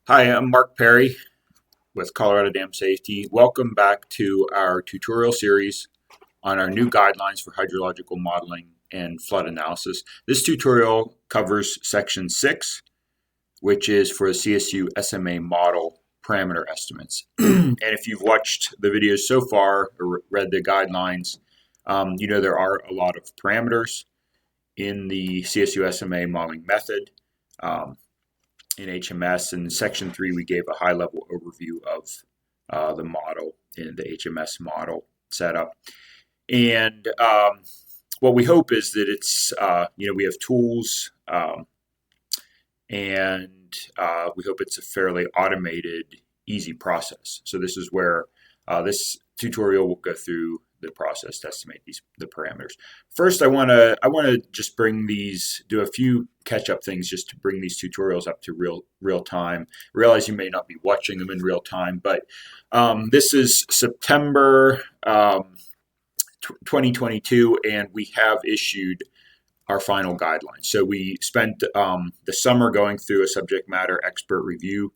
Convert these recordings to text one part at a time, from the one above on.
Hi, I'm Mark Perry with Colorado Dam Safety. Welcome back to our tutorial series on our new guidelines for hydrological modeling and flood analysis. This tutorial covers section 6, which is for the CSU SMA model parameter estimates. And if you've watched the videos so far or read the guidelines, you know there are a lot of parameters in the CSU SMA modeling method. In HMS. In section 3, we gave a high-level overview of the model in the HMS model setup. And what we hope is that it's, we have tools and we hope it's a fairly automated, easy process. So this is where this tutorial will go through the process to estimate the parameters. First, I want to just do a few catch-up things just to bring these tutorials up to real time. Realize you may not be watching them in real time, but this is September 2022, and we have issued our final guidelines. So we spent the summer going through a subject matter expert review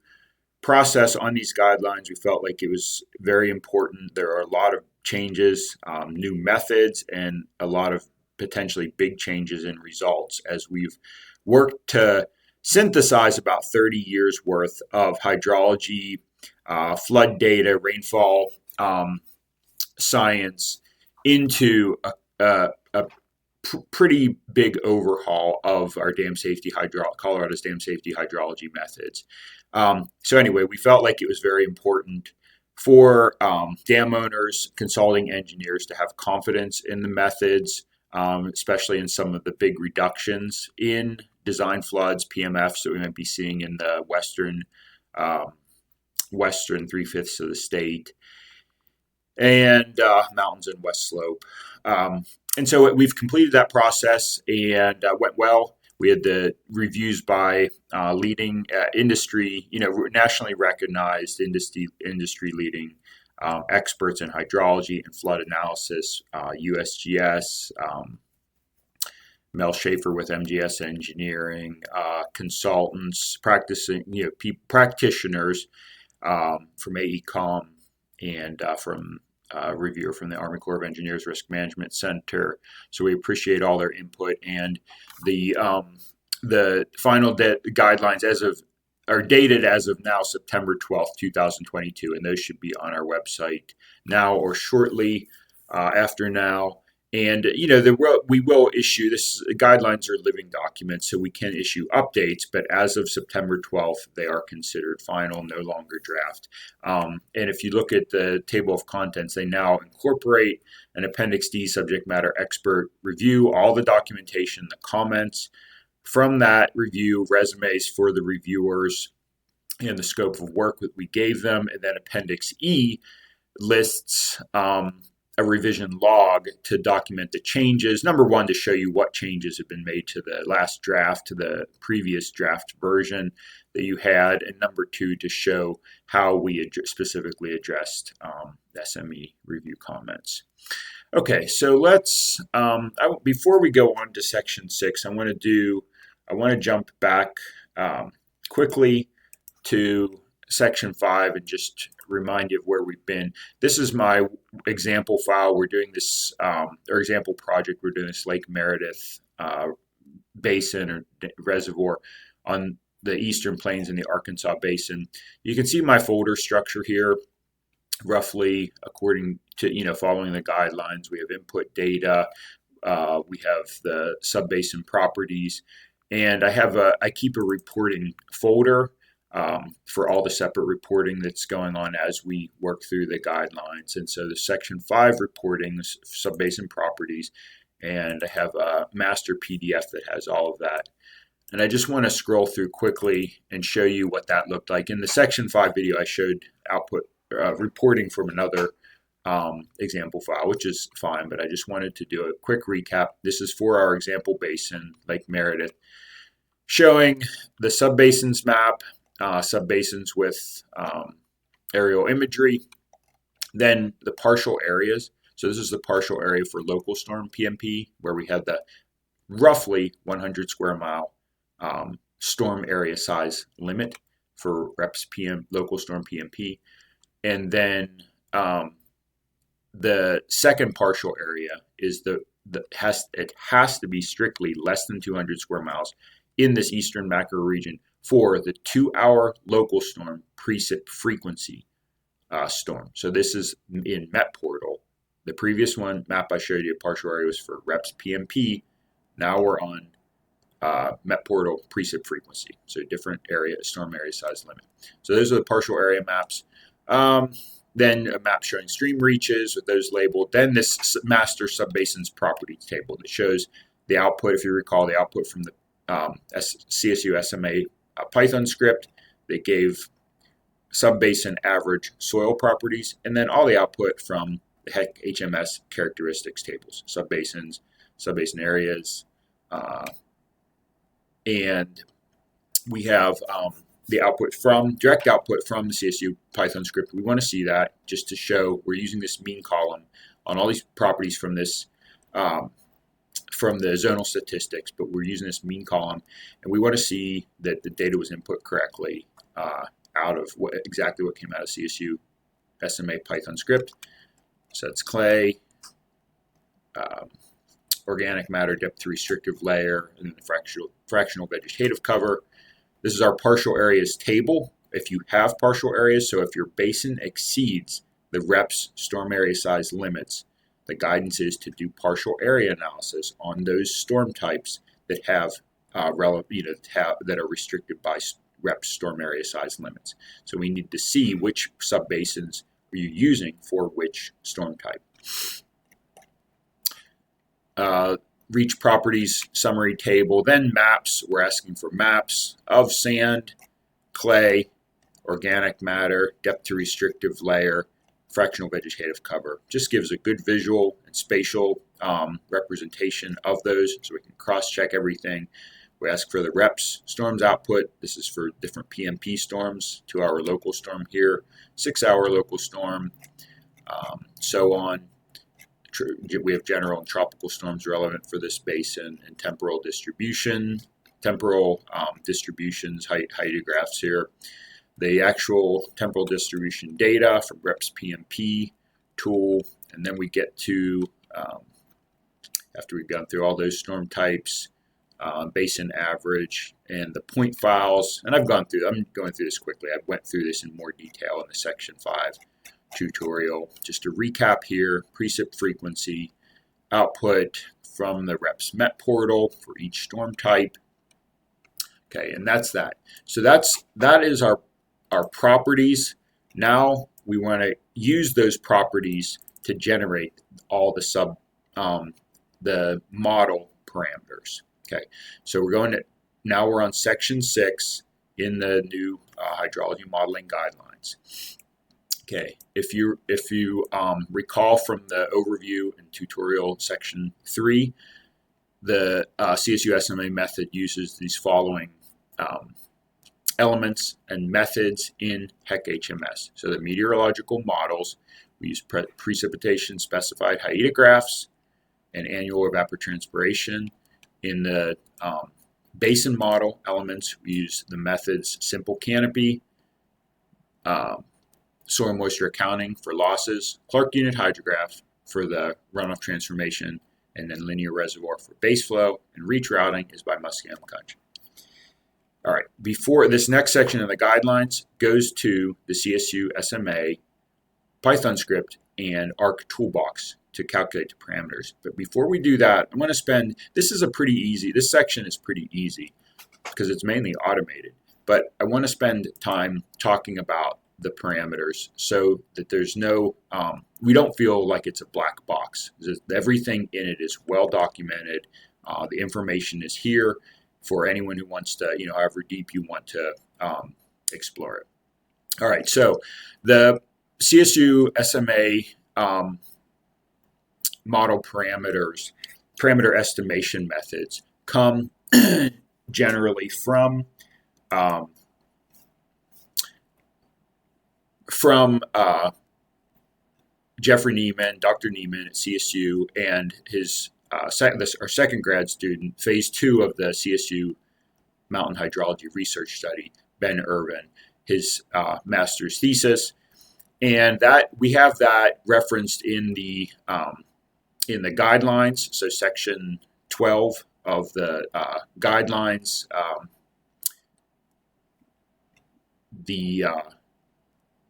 process on these guidelines. We felt like it was very important. There are a lot of changes, new methods, and a lot of potentially big changes in results as we've worked to synthesize about 30 years worth of hydrology, flood data, rainfall science into a pretty big overhaul of our Colorado's dam safety hydrology methods. So anyway, we felt like it was very important for dam owners, consulting engineers to have confidence in the methods, especially in some of the big reductions in design floods, PMFs that we might be seeing in the western 3/5 of the state, and mountains and west slope. And so we've completed that process and went well. We had the reviews by leading industry, nationally recognized industry leading experts in hydrology and flood analysis, USGS, Mel Schaefer with MGS Engineering, consultants, practitioners from AECOM and from reviewer from the Army Corps of Engineers Risk Management Center. So we appreciate all their input, and the final guidelines are dated as of now, September 12th, 2022, and those should be on our website now or shortly after now. And we will issue guidelines are living documents, so we can issue updates. But as of September 12th, they are considered final, no longer draft. And if you look at the table of contents, they now incorporate an Appendix D subject matter expert review, all the documentation, the comments from that review, resumes for the reviewers, and the scope of work that we gave them, and then Appendix E lists a revision log to document the changes. Number one, to show you what changes have been made to the last draft, to the previous draft version that you had. And number two, to show how we specifically addressed SME review comments. Okay, so let's, before we go on to section 6, I want to jump back quickly to section 5 and just remind you of where we've been. This is my example file. We're doing this, or example project. We're doing this Lake Meredith basin or reservoir on the eastern plains in the Arkansas Basin. You can see my folder structure here, roughly according to, following the guidelines. We have input data. We have the subbasin properties, and I keep a reporting folder for all the separate reporting that's going on as we work through the guidelines. And so the section 5 reporting, subbasin properties, and I have a master PDF that has all of that. And I just want to scroll through quickly and show you what that looked like. In the section 5 video, I showed output reporting from another example file, which is fine, but I just wanted to do a quick recap. This is for our example basin, Lake Meredith, showing the subbasins map, subbasins with aerial imagery, then the partial areas. So this is the partial area for local storm PMP, where we have the roughly 100 square mile storm area size limit for reps PM, local storm PMP. And then the second partial area is it has to be strictly less than 200 square miles in this eastern macro region for the 2-hour local storm precip frequency storm. So this is in MEP portal. The previous map I showed you, partial area, was for reps PMP. Now we're on MEP portal precip frequency. So different area, storm area size limit. So those are the partial area maps. Then a map showing stream reaches with those labeled. Then this master subbasins properties table that shows the output, if you recall, the output from the Csu Sma Python script that gave subbasin average soil properties, and then all the output from the HMS characteristics tables, subbasins, subbasin areas, and we have the direct output from the Csu Python script. We want to see that just to show we're using this mean column on all these properties from this from the zonal statistics, but we're using this mean column, and we want to see that the data was input correctly out of exactly what came out of Csu Sma Python script. So it's clay, organic matter, depth to restrictive layer, and then the fractional vegetative cover. This is our partial areas table. If you have partial areas, so if your basin exceeds the reps storm area size limits, the guidance is to do partial area analysis on those storm types that have that are restricted by reps storm area size limits. So we need to see which subbasins are you using for which storm type. Reach properties summary table, then maps. We're asking for maps of sand, clay, organic matter, depth to restrictive layer, fractional vegetative cover. Just gives a good visual and spatial representation of those, so we can cross-check everything. We ask for the reps storms output. This is for different PMP storms, 2-hour local storm here, 6-hour local storm, so on. We have general and tropical storms relevant for this basin, and temporal distributions, hydrographs here. The actual temporal distribution data from reps PMP tool, and then we get to, after we've gone through all those storm types, basin average, and the point files. And I'm going through this quickly. I went through this in more detail in the Section 5 tutorial. Just to recap here, precip frequency, output from the reps MEP portal for each storm type. Okay, and that's that. So that is our properties. Now we want to use those properties to generate all the the model parameters. Okay, so now we're on Section 6 in the new hydrology modeling guidelines. Okay, if you recall from the overview and tutorial Section 3, the Csu Sma method uses these following elements and methods in HEC-HMS. So the meteorological models, we use precipitation specified hydrographs and annual evapotranspiration. In the basin model elements, we use the methods simple canopy, soil moisture accounting for losses, Clark unit hydrograph for the runoff transformation, and then linear reservoir for base flow, and reach routing is by Musqueam-McCutcheon. All right, before this next section of the guidelines goes to the Csu Sma Python script and ARC Toolbox to calculate the parameters. But before we do that, I'm going to this section is pretty easy because it's mainly automated, but I want to spend time talking about the parameters so that there's no, we don't feel like it's a black box. Everything in it is well documented. The information is here for anyone who wants to, however deep you want to explore it. All right, so the Csu Sma model parameter estimation methods come generally from Jeffrey Neiman, Dr. Neiman at CSU, and his our second grad student, phase 2 of the CSU Mountain Hydrology Research Study, Ben Irvin, his master's thesis, and that we have that referenced in the guidelines. So section 12 of the guidelines, the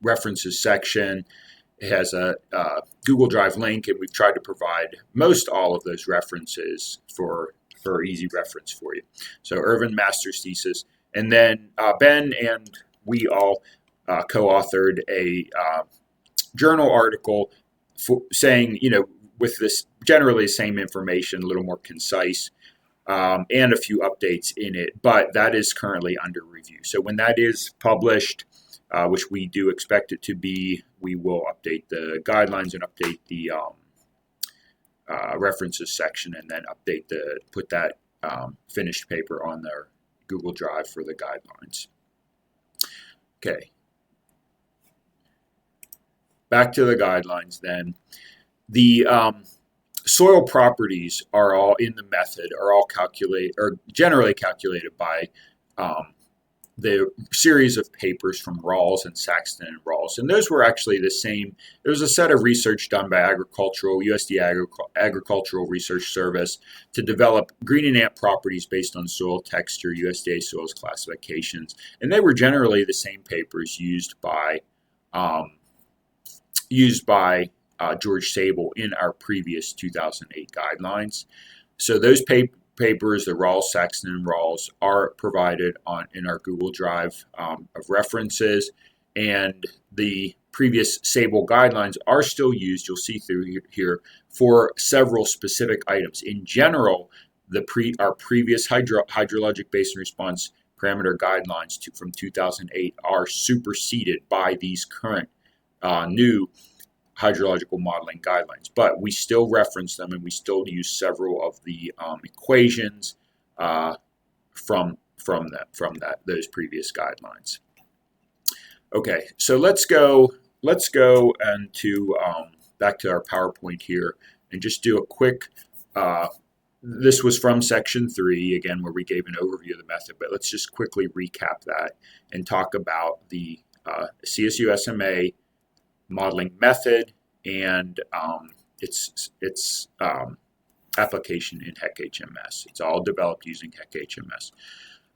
references section. It has a Google Drive link, and we've tried to provide most all of those references for easy reference for you. So Irvin master's thesis, and then Ben and we all co-authored a journal article saying, with this generally the same information, a little more concise, and a few updates in it, but that is currently under review. So when that is published, which we do expect it to be, we will update the guidelines and update the references section, and then put that finished paper on their Google Drive for the guidelines. Okay. Back to the guidelines then. The soil properties are all in the method, are generally calculated by the series of papers from Rawls and Saxton and Rawls. And those were actually the same. There was a set of research done by USDA Agricultural Research Service to develop green and ant properties based on soil texture, USDA soils classifications. And they were generally the same papers used by George Sable in our previous 2008 guidelines. So those papers, the Rawls, Saxton, and Rawls, are provided in our Google Drive of references, and the previous Sable guidelines are still used, you'll see through here, for several specific items. In general, our previous hydrologic basin response parameter guidelines from 2008 are superseded by these current new hydrological modeling guidelines, but we still reference them, and we still use several of the equations from those previous guidelines. Okay, so let's go and back to our PowerPoint here, and just do a quick. This was from section 3 again, where we gave an overview of the method, but let's just quickly recap that and talk about the Csu Sma modeling method and its application in HEC-HMS. It's all developed using HEC-HMS.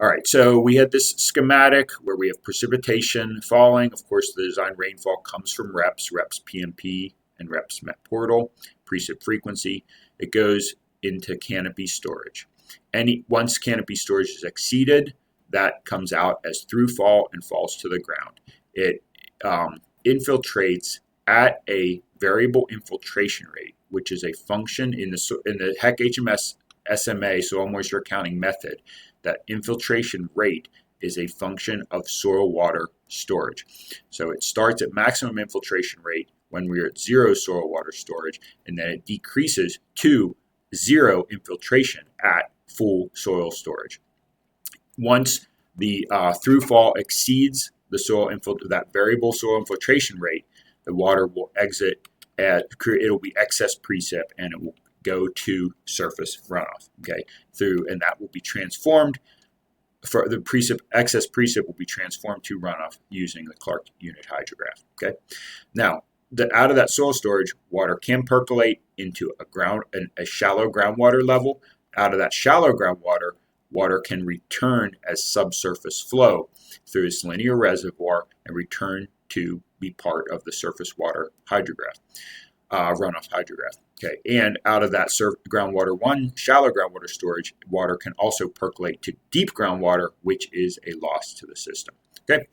All right, so we had this schematic where we have precipitation falling. Of course, the design rainfall comes from reps PMP and reps Met Portal, precip frequency. It goes into canopy storage. Once canopy storage is exceeded, that comes out as through fall and falls to the ground. It infiltrates at a variable infiltration rate, which is a function in the HEC-HMS SMA soil moisture accounting method. That infiltration rate is a function of soil water storage. So it starts at maximum infiltration rate when we're at 0 soil water storage, and then it decreases to 0 infiltration at full soil storage. Once the through fall exceeds that variable soil infiltration rate, the water will exit it'll be excess precip, and it will go to surface runoff. Okay, and that will be transformed. For the excess precip will be transformed to runoff using the Clark unit hydrograph. Okay, now out of that soil storage, water can percolate into a shallow groundwater level. Out of that shallow groundwater, water can return as subsurface flow through its linear reservoir and return to be part of the surface water hydrograph, runoff hydrograph. Okay, and out of that groundwater 1, shallow groundwater storage, water can also percolate to deep groundwater, which is a loss to the system. Okay,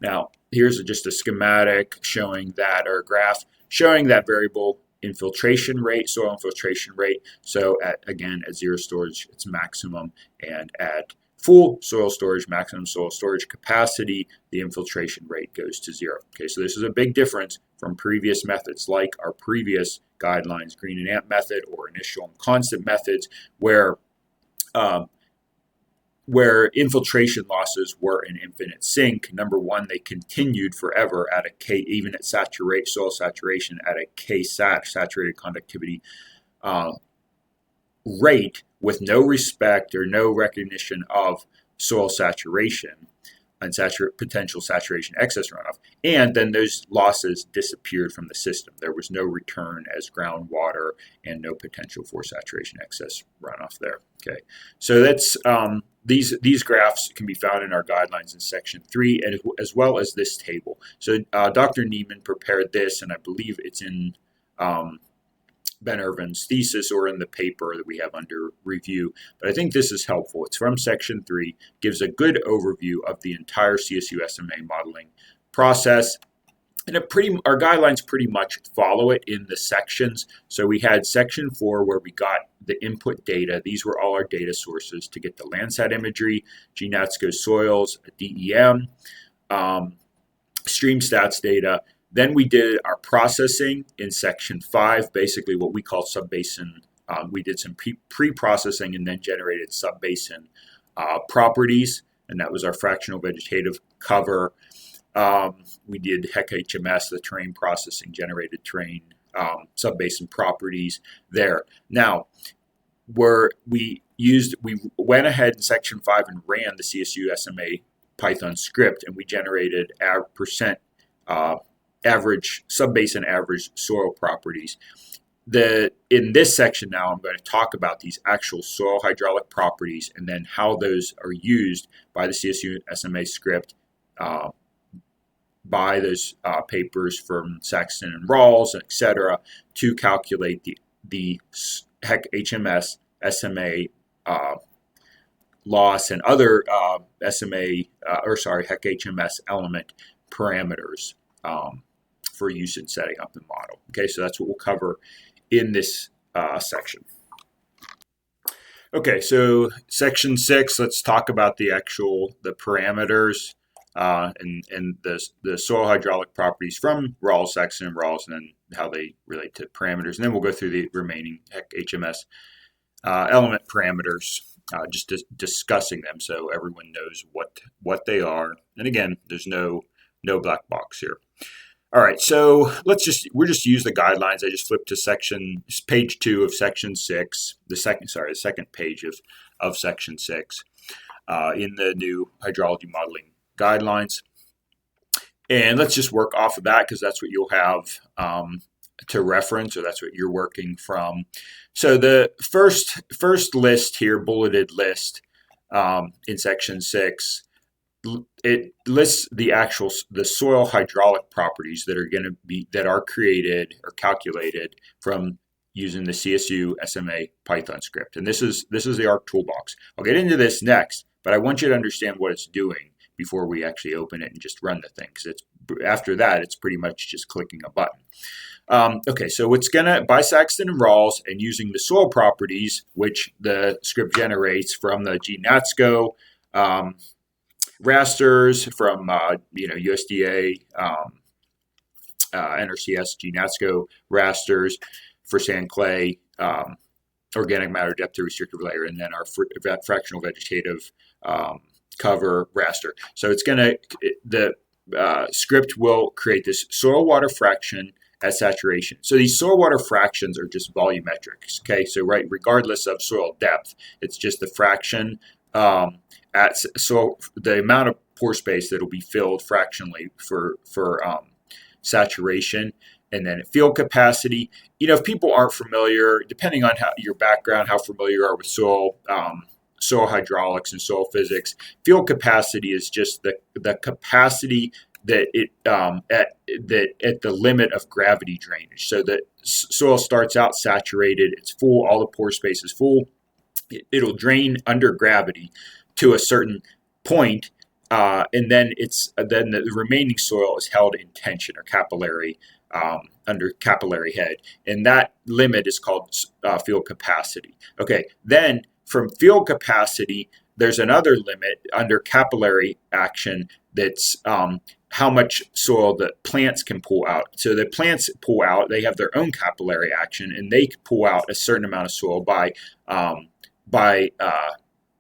now here's just a schematic showing that, or a graph showing that variable infiltration rate, soil infiltration rate. So at 0 storage, it's maximum, and at full soil storage, maximum soil storage capacity, the infiltration rate goes to 0. Okay, so this is a big difference from previous methods like our previous guidelines, green and ant method or initial and constant methods, where infiltration losses were an infinite sink. Number one, they continued forever at a K, even at soil saturation at a K-sat, saturated conductivity rate, with no respect or no recognition of soil saturation. potential saturation excess runoff. And then those losses disappeared from the system. There was no return as groundwater and no potential for saturation excess runoff there. Okay, so that's these graphs can be found in our guidelines in section 3, and as well as this table. So Dr. Neiman prepared this, and I believe it's in Ben Irvin's thesis or in the paper that we have under review. But I think this is helpful. It's from section 3, gives a good overview of the entire Csu SMA modeling process. And our guidelines pretty much follow it in the sections. So we had section 4 where we got the input data. These were all our data sources to get the Landsat imagery, GNATSCO soils, DEM, stream stats data. Then we did our processing in section 5, basically what we call subbasin. We did some pre-processing and then generated subbasin properties, and that was our fractional vegetative cover. We did HEC-HMS, the terrain processing, generated terrain subbasin properties there. Now, we went ahead in section 5 and ran the Csu Sma Python script, and we generated average subbasin average soil properties. In this section now, I'm going to talk about these actual soil hydraulic properties and then how those are used by the Csu SMA script, by those papers from Saxton and Rawls, etc., to calculate the HEC-HMS SMA loss and other HEC-HMS element parameters for use in setting up the model. Okay, so that's what we'll cover in this section. Okay, so section 6, let's talk about the parameters and the soil hydraulic properties from Rawls, Saxton, and Rawls, and then how they relate to parameters. And then we'll go through the remaining HEC-HMS element parameters, just discussing them so everyone knows what they are. And again, there's no black box here. All right, so we'll just use the guidelines. I just flipped to page 2 of section 6, the second page of section 6 in the new hydrology modeling guidelines. And let's just work off of that because that's what you'll have to reference, or that's what you're working from. So the first list here, bulleted list in section 6, it lists the soil hydraulic properties that are created or calculated from using the Csu Sma Python script. And this is the ARC Toolbox. I'll get into this next, but I want you to understand what it's doing before we actually open it and just run the thing, because after that it's pretty much just clicking a button. Okay, so it's by Saxton and Rawls, and using the soil properties which the script generates from the GNATSCO rasters, from USDA, NRCS GNATSCO rasters for sand, clay, organic matter depth to restrictive layer, and then our fractional vegetative cover raster. So the script will create this soil water fraction at saturation. So these soil water fractions are just volumetrics. Okay, so regardless of soil depth, it's just the fraction the amount of pore space that will be filled fractionally for saturation. And then field capacity. If people aren't familiar, depending on your background, how familiar you are with soil hydraulics and soil physics, field capacity is just the capacity that at the limit of gravity drainage. So the soil starts out saturated, it's full, all the pore space is full. It'll drain under gravity to a certain point, and then the remaining soil is held in tension or capillary under capillary head, and that limit is called field capacity. Okay, then from field capacity, there's another limit under capillary action that's how much soil the plants can pull out. So the plants pull out, they have their own capillary action, and they pull out a certain amount of soil by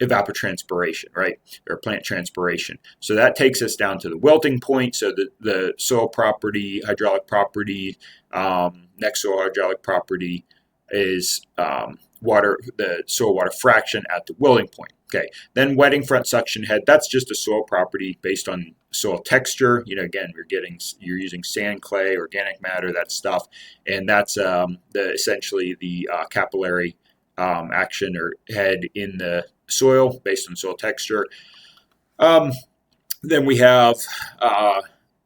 evapotranspiration, right, or plant transpiration. So that takes us down to the wilting point. So the soil property, hydraulic property, next soil hydraulic property is the soil water fraction at the wilting point. Okay, then wetting front suction head, that's just a soil property based on soil texture. Again, you're using sand, clay, organic matter, that stuff, and that's essentially the capillary action or head in the soil based on soil texture. Then we have an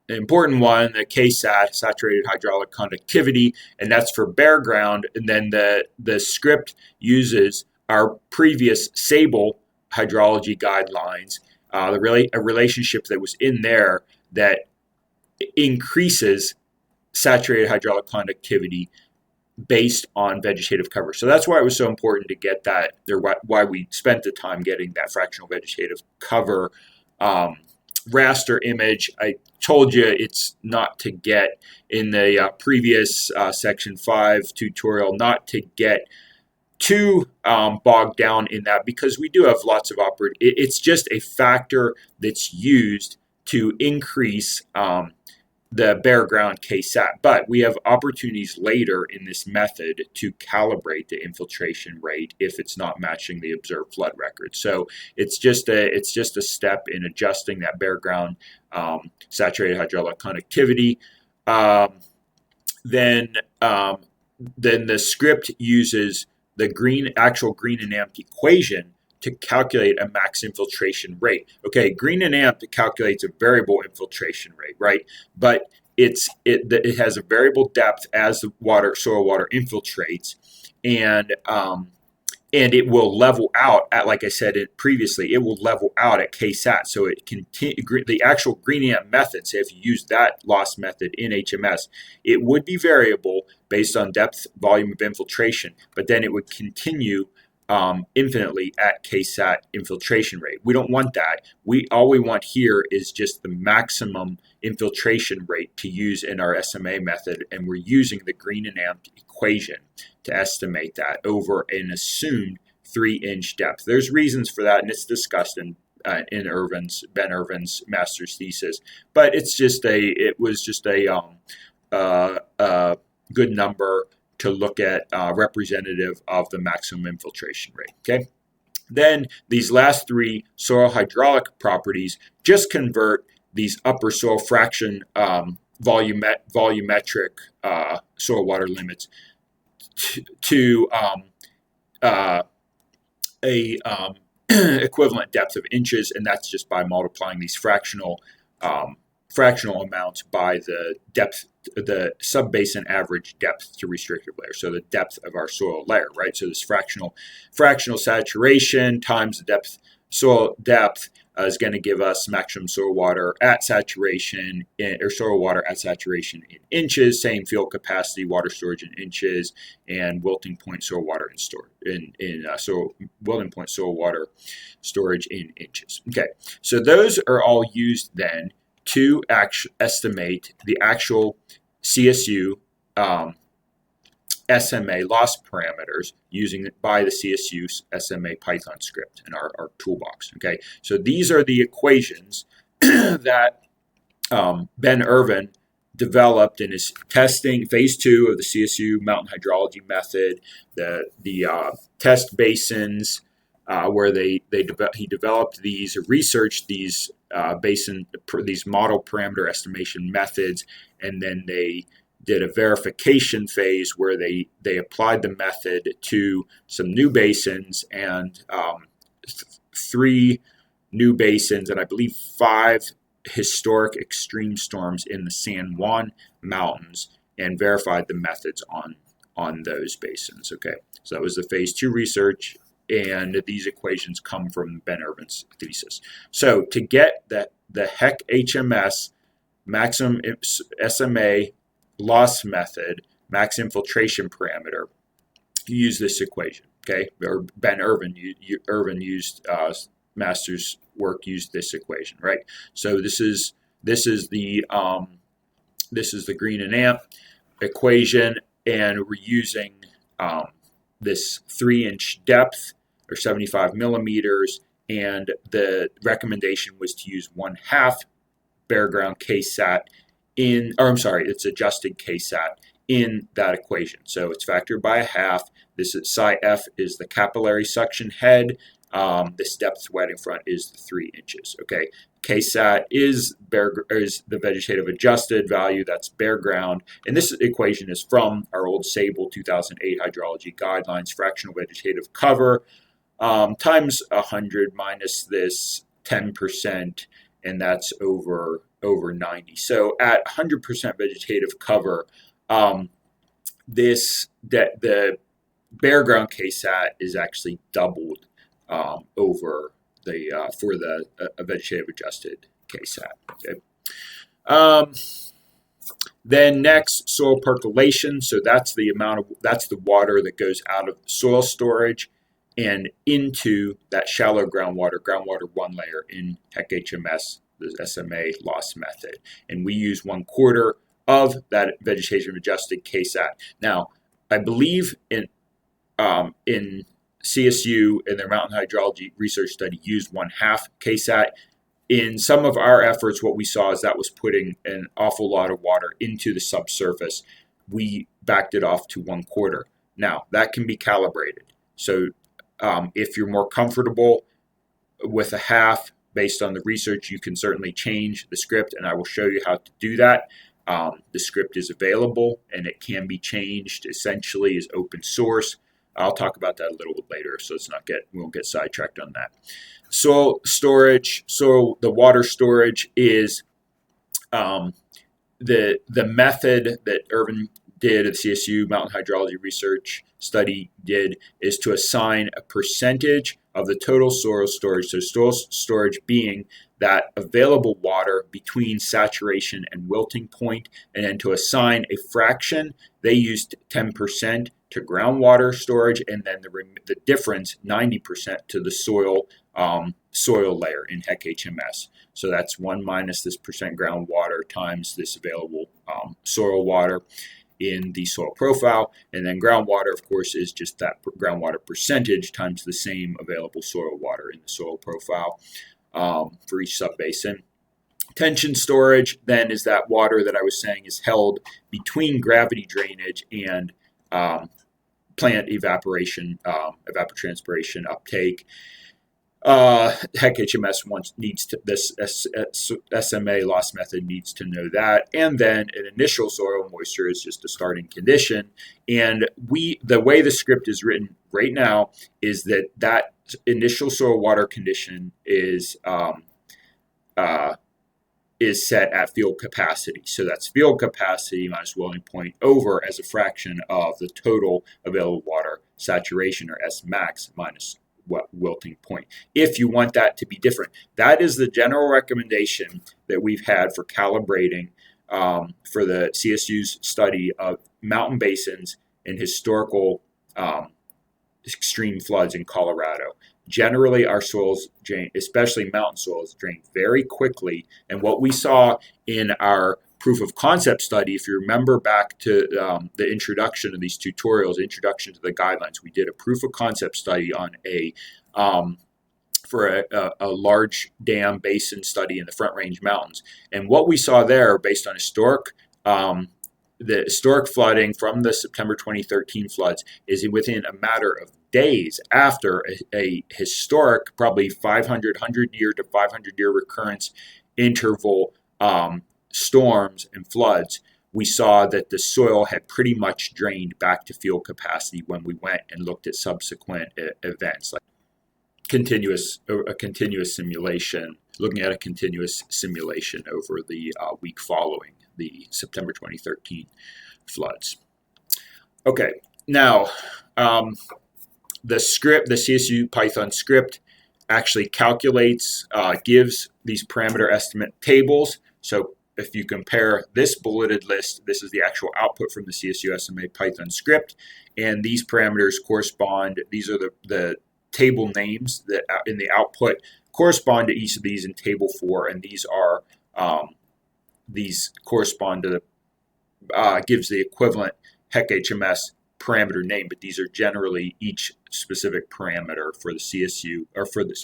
important one, the KSAT, saturated hydraulic conductivity, and that's for bare ground. And then the script uses our previous Sable hydrology guidelines, a relationship that was in there that increases saturated hydraulic conductivity based on vegetative cover. So that's why it was so important to get that, or why we spent the time getting that fractional vegetative cover raster image. I told you it's not to get in the previous section 5 tutorial, not to get too bogged down in that, because we do have lots of it's just a factor that's used to increase the bare ground KSAT. But we have opportunities later in this method to calibrate the infiltration rate if it's not matching the observed flood record. So it's just a step in adjusting that bare ground saturated hydraulic conductivity. Then the script uses the actual green and amp equation to calculate a max infiltration rate. Okay, green and amp calculates a variable infiltration rate, right? But it has a variable depth as the soil water infiltrates, and it will level out at, like I said previously, it will level out at KSAT. So the actual green amp method, say if you use that loss method in HMS, it would be variable based on depth, volume of infiltration, but then it would continue infinitely at KSAT infiltration rate. We don't want that. All we want here is just the maximum infiltration rate to use in our SMA method, and we're using the green and amp equation to estimate that over an assumed 3-inch depth. There's reasons for that, and it's discussed in Ben Irvin's master's thesis. But it was just a good number to look at, representative of the maximum infiltration rate. Okay. Then these last 3 soil hydraulic properties just convert these upper soil fraction volumetric soil water limits to a equivalent depth of inches, and that's just by multiplying these fractional amounts by the depth, the sub-basin average depth to restrictive layer. So the depth of our soil layer, right? So this fractional saturation times the soil depth is going to give us maximum soil water at saturation, or soil water at saturation in inches, same field capacity, water storage in inches, and wilting point soil water wilting point soil water storage in inches. Okay, so those are all used then to estimate the actual CSU SMA loss parameters by the Csu Sma Python script in our toolbox. Okay, so these are the equations that Ben Irvin developed in his testing phase 2 of the Csu mountain hydrology method, the test basins where he developed these, researched these these model parameter estimation methods, and then they did a verification phase where they applied the method to some new basins, and 3 new basins, and I believe 5 historic extreme storms in the San Juan Mountains, and verified the methods on those basins. Okay, so that was the phase 2 research, and these equations come from Ben Irvin's thesis. So to get the HEC HMS maximum SMA loss method, max infiltration parameter, you use this equation. Okay, or Ben Irvin used master's work used this equation, right? So this is the green and amp equation, and we're using this 3-inch depth or 75 millimeters, and the recommendation was to use 1/2 bare ground KSAT it's adjusted KSAT in that equation. So it's factored by 1/2. This is psi F is the capillary suction head this depth wetting front is the 3 inches. Okay, KSAT is the vegetative adjusted value, that's bare ground, and this equation is from our old Sable 2008 Hydrology Guidelines, fractional vegetative cover times 100 minus this 10%, and that's over 90. So at 100% vegetative cover, the bare ground KSAT is actually doubled over the for the vegetative adjusted KSAT. Okay. Then next, soil percolation. So that's the water that goes out of the soil storage and into that shallow groundwater 1 layer in HEC-HMS, the SMA loss method. And we use 1/4 of that vegetation adjusted KSAT. Now, I believe in CSU in their mountain hydrology research study used 1/2 KSAT. In some of our efforts, what we saw is that was putting an awful lot of water into the subsurface. We backed it off to 1/4. Now, that can be calibrated. So if you're more comfortable with 1/2 based on the research, you can certainly change the script, and I will show you how to do that. The script is available, and it can be changed. Essentially, is open source. I'll talk about that a little bit later, so we won't get sidetracked on that. Soil storage. So the water storage is the method that Irvin did at CSU Mountain Hydrology Research Study did is to assign a percentage of the total soil storage. So soil storage being that available water between saturation and wilting point, and then to assign a fraction, they used 10% to groundwater storage, and then the difference, 90%, to the soil layer in HEC-HMS. So that's 1 minus this percent groundwater times this available soil water in the soil profile, and then groundwater, of course, is just that groundwater percentage times the same available soil water in the soil profile for each subbasin. Tension storage then is that water that I was saying is held between gravity drainage and plant evaporation, evapotranspiration uptake. HEC-HMS needs to, this SMA loss method needs to know that. And then an initial soil moisture is just a starting condition. And the way the script is written right now is that initial soil water condition is set at field capacity. So that's field capacity minus wilting point over as a fraction of the total available water saturation, or S max, minus wilting point. If you want that to be different, that is the general recommendation that we've had for calibrating for the CSU's study of mountain basins and historical extreme floods in Colorado. Generally, our soils drain, especially mountain soils, drain very quickly. And what we saw in our proof of concept study, if you remember back to the introduction of these tutorials, introduction to the guidelines, we did a proof of concept study on for a large dam basin study in the Front Range Mountains. And what we saw there, based on the historic flooding from the September 2013 floods, is within a matter of days after a historic, probably 100-year to 500-year recurrence interval storms and floods, we saw that the soil had pretty much drained back to field capacity when we went and looked at subsequent events, like a continuous simulation, looking at a continuous simulation over the week following the September 2013 floods. Okay, now the script, the CSU Python script, actually calculates, gives these parameter estimate tables. So if you compare this bulleted list, this is the actual output from the CSU SMA Python script, and these parameters correspond, these are the table names that in the output correspond to each of these in table 4, and these are these correspond to the gives the equivalent HEC-HMS parameter name, but these are generally each specific parameter for the CSU, or for the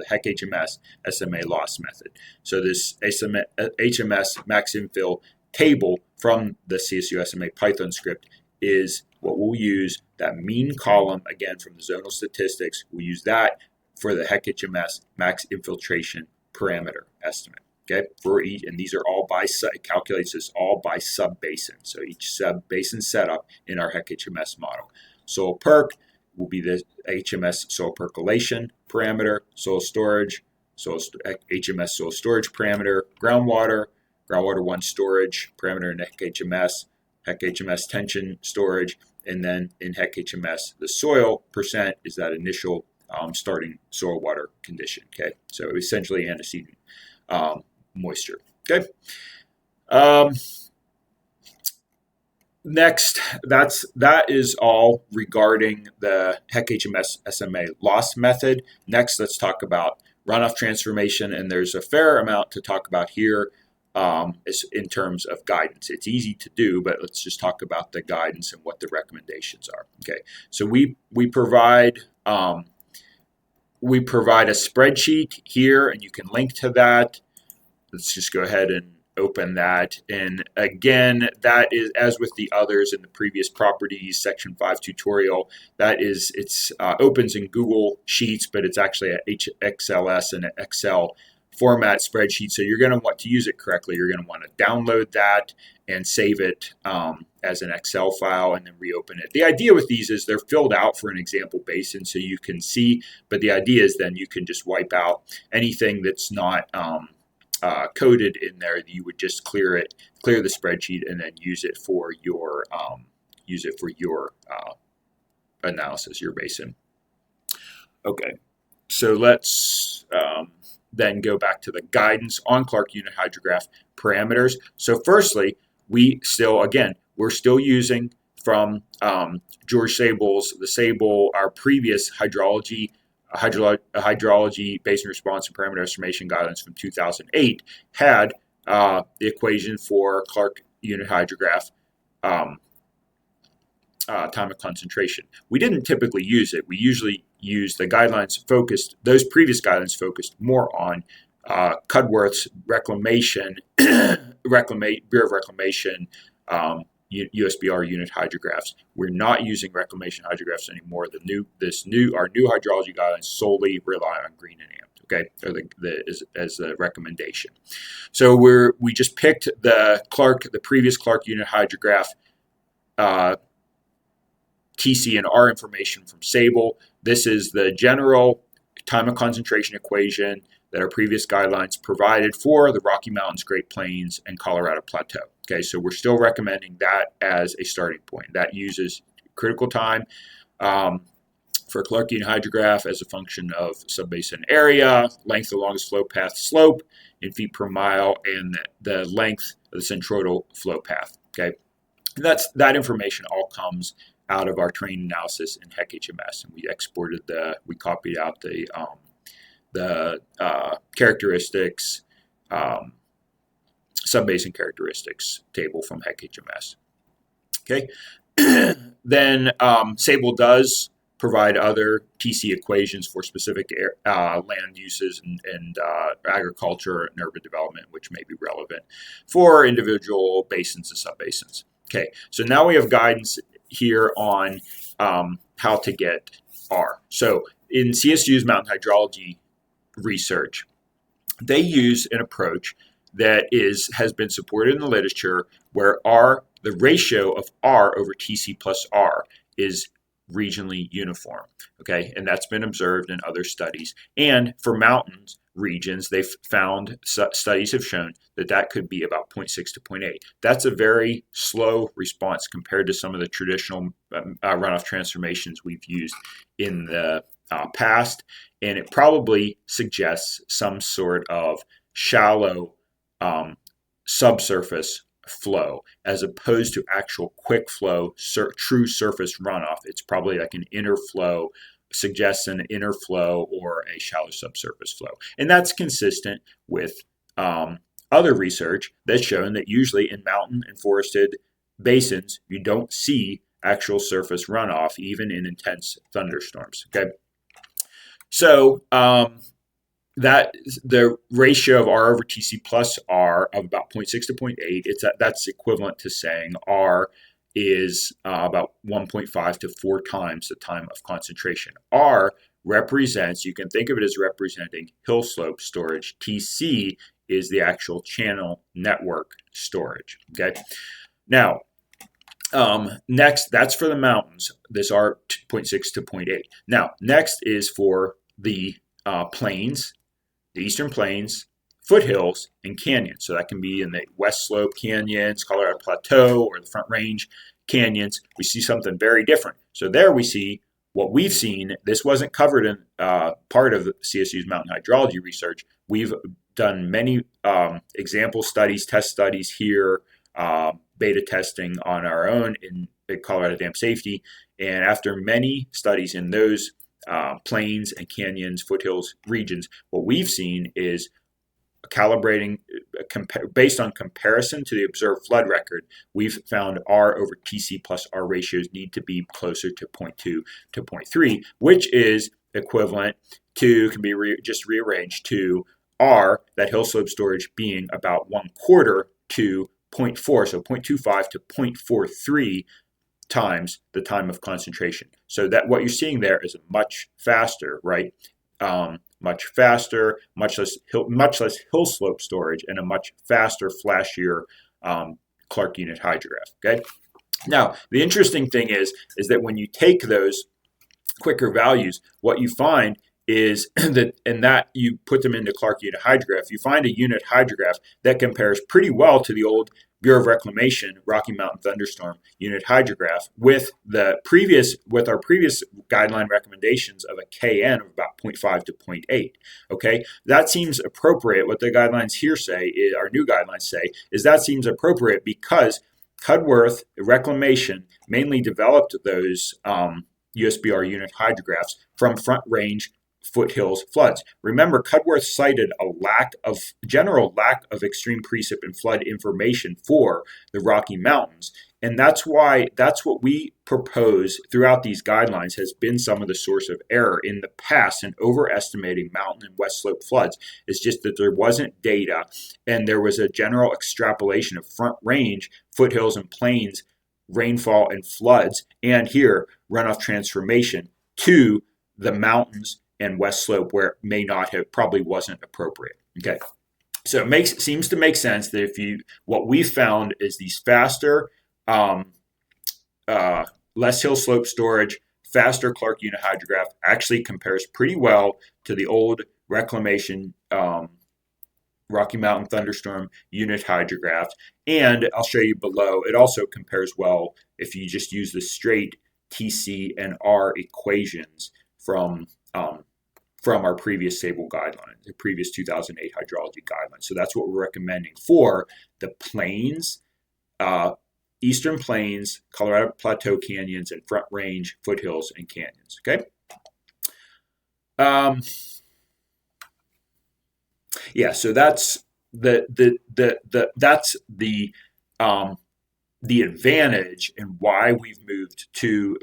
HEC-HMS SMA loss method. So this HMS max infill table from the CSU SMA Python script is what we'll use. That mean column, again, from the zonal statistics, we'll use that for the HEC-HMS max infiltration parameter estimate. Okay, for each, and these are all by it calculates this all by sub-basin. So each sub-basin setup in our HEC-HMS model. Soil perk will be the HMS soil percolation parameter, soil storage, HMS soil storage parameter, groundwater 1 storage parameter in HEC-HMS tension storage, and then in HEC-HMS the soil percent is that initial starting soil water condition. Okay, so essentially antecedent moisture. Okay. Next, that is all regarding the HEC-HMS SMA loss method. Next, let's talk about runoff transformation, and there's a fair amount to talk about here in terms of guidance. It's easy to do, but let's just talk about the guidance and what the recommendations are. Okay, so we provide a spreadsheet here, and you can link to that. Let's just go ahead and open that. And again, that is, as with the others in the previous properties section 5 tutorial, it's opens in Google Sheets, but it's actually a XLS and an Excel format spreadsheet. So you're going to want to use it correctly. You're going to want to download that and save it as an Excel file and then reopen it. The idea with these is they're filled out for an example basin so you can see, but the idea is then you can just wipe out anything that's not coded in there. You would just clear the spreadsheet, and then use it for your analysis, your basin. Okay, so let's then go back to the guidance on Clark unit hydrograph parameters. So firstly, we're still using from George Sable's our previous hydrology basin response and parameter estimation guidelines from 2008 had the equation for Clark unit hydrograph time of concentration. We didn't typically use it. We usually use the guidelines those previous guidelines focused more on Cudworth's reclamation, Bureau of Reclamation, USBR unit hydrographs. We're not using reclamation hydrographs anymore. Our new hydrology guidelines solely rely on green and amp. Okay, or as the recommendation. So we just picked the previous Clark unit hydrograph TC and R information from Sable. This is the general time of concentration equation that our previous guidelines provided for the Rocky Mountains, Great Plains, and Colorado Plateau. Okay, so we're still recommending that as a starting point. That uses critical time for Clark unit hydrograph as a function of subbasin area, length of longest flow path slope in feet per mile, and the length of the centroidal flow path. Okay, and that information all comes out of our terrain analysis in HEC-HMS, and we copied out the characteristics, subbasin characteristics table from HEC-HMS. Okay, then Sable does provide other TC equations for specific land uses and agriculture and urban development, which may be relevant for individual basins and subbasins. Okay, so now we have guidance here on how to get R. So in CSU's mountain hydrology research, they use an approach that has been supported in the literature where the ratio of R over TC plus R is regionally uniform. Okay, and that's been observed in other studies. And for mountains regions, they've found studies have shown that could be about 0.6 to 0.8. That's a very slow response compared to some of the traditional runoff transformations we've used in the past, and it probably suggests some sort of shallow subsurface flow as opposed to actual quick flow, true surface runoff. It's probably like an inner flow, suggests an inner flow or a shallow subsurface flow. And that's consistent with other research that's shown that usually in mountain and forested basins, you don't see actual surface runoff, even in intense thunderstorms. Okay, so that the ratio of R over TC plus R of about 0.6 to 0.8, that's equivalent to saying R is about 1.5 to 4 times the time of concentration. R represents, you can think of it as representing hill slope storage. TC is the actual channel network storage, okay? Now, next, that's for the mountains, this R 0.6 to 0.8. Now, next is for the plains, the eastern plains, foothills, and canyons. So that can be in the West Slope canyons, Colorado Plateau, or the Front Range canyons. We see something very different. So there we see what we've seen. This wasn't covered in part of CSU's mountain hydrology research. We've done many example studies, test studies here, beta testing on our own in Colorado Dam Safety. And after many studies in those plains and canyons, foothills regions, what we've seen is calibrating based on comparison to the observed flood record. We've found R over TC plus R ratios need to be closer to 0.2 to 0.3, which is equivalent to, can be just rearranged to R, that hill slope storage being about 1/4 to 0.4, so 0.25 to 0.43 times the time of concentration. So that what you're seeing there is a much faster, right? Much faster, much less hill slope storage, and a much faster, flashier Clark unit hydrograph. Okay. Now, the interesting thing is that when you take those quicker values, what you find is that you put them into Clark unit hydrograph, you find a unit hydrograph that compares pretty well to the old Bureau of Reclamation Rocky Mountain Thunderstorm unit hydrograph with our previous guideline recommendations of a KN of about 0.5 to 0.8. Okay, that seems appropriate. What the guidelines here say, our new guidelines say, is that seems appropriate because Cudworth Reclamation mainly developed those USBR unit hydrographs from Front Range foothills floods. Remember, Cudworth cited a general lack of extreme precip and flood information for the Rocky Mountains. And that's what we propose throughout these guidelines has been some of the source of error in the past in overestimating mountain and west slope floods. It's just that there wasn't data and there was a general extrapolation of Front Range, foothills, and plains rainfall and floods, and here runoff transformation to the mountains and west slope where it may not have, probably wasn't appropriate. Okay, so it seems to make sense that what we found is these faster, less hill slope storage, faster Clark unit hydrograph actually compares pretty well to the old Reclamation Rocky Mountain Thunderstorm unit hydrograph. And I'll show you below, it also compares well if you just use the straight TC and R equations from our previous stable guidelines, the previous 2008 hydrology guidelines. So that's what we're recommending for the plains, eastern plains, Colorado Plateau canyons, and Front Range foothills and canyons. Okay. Yeah. So that's the advantage and why CSU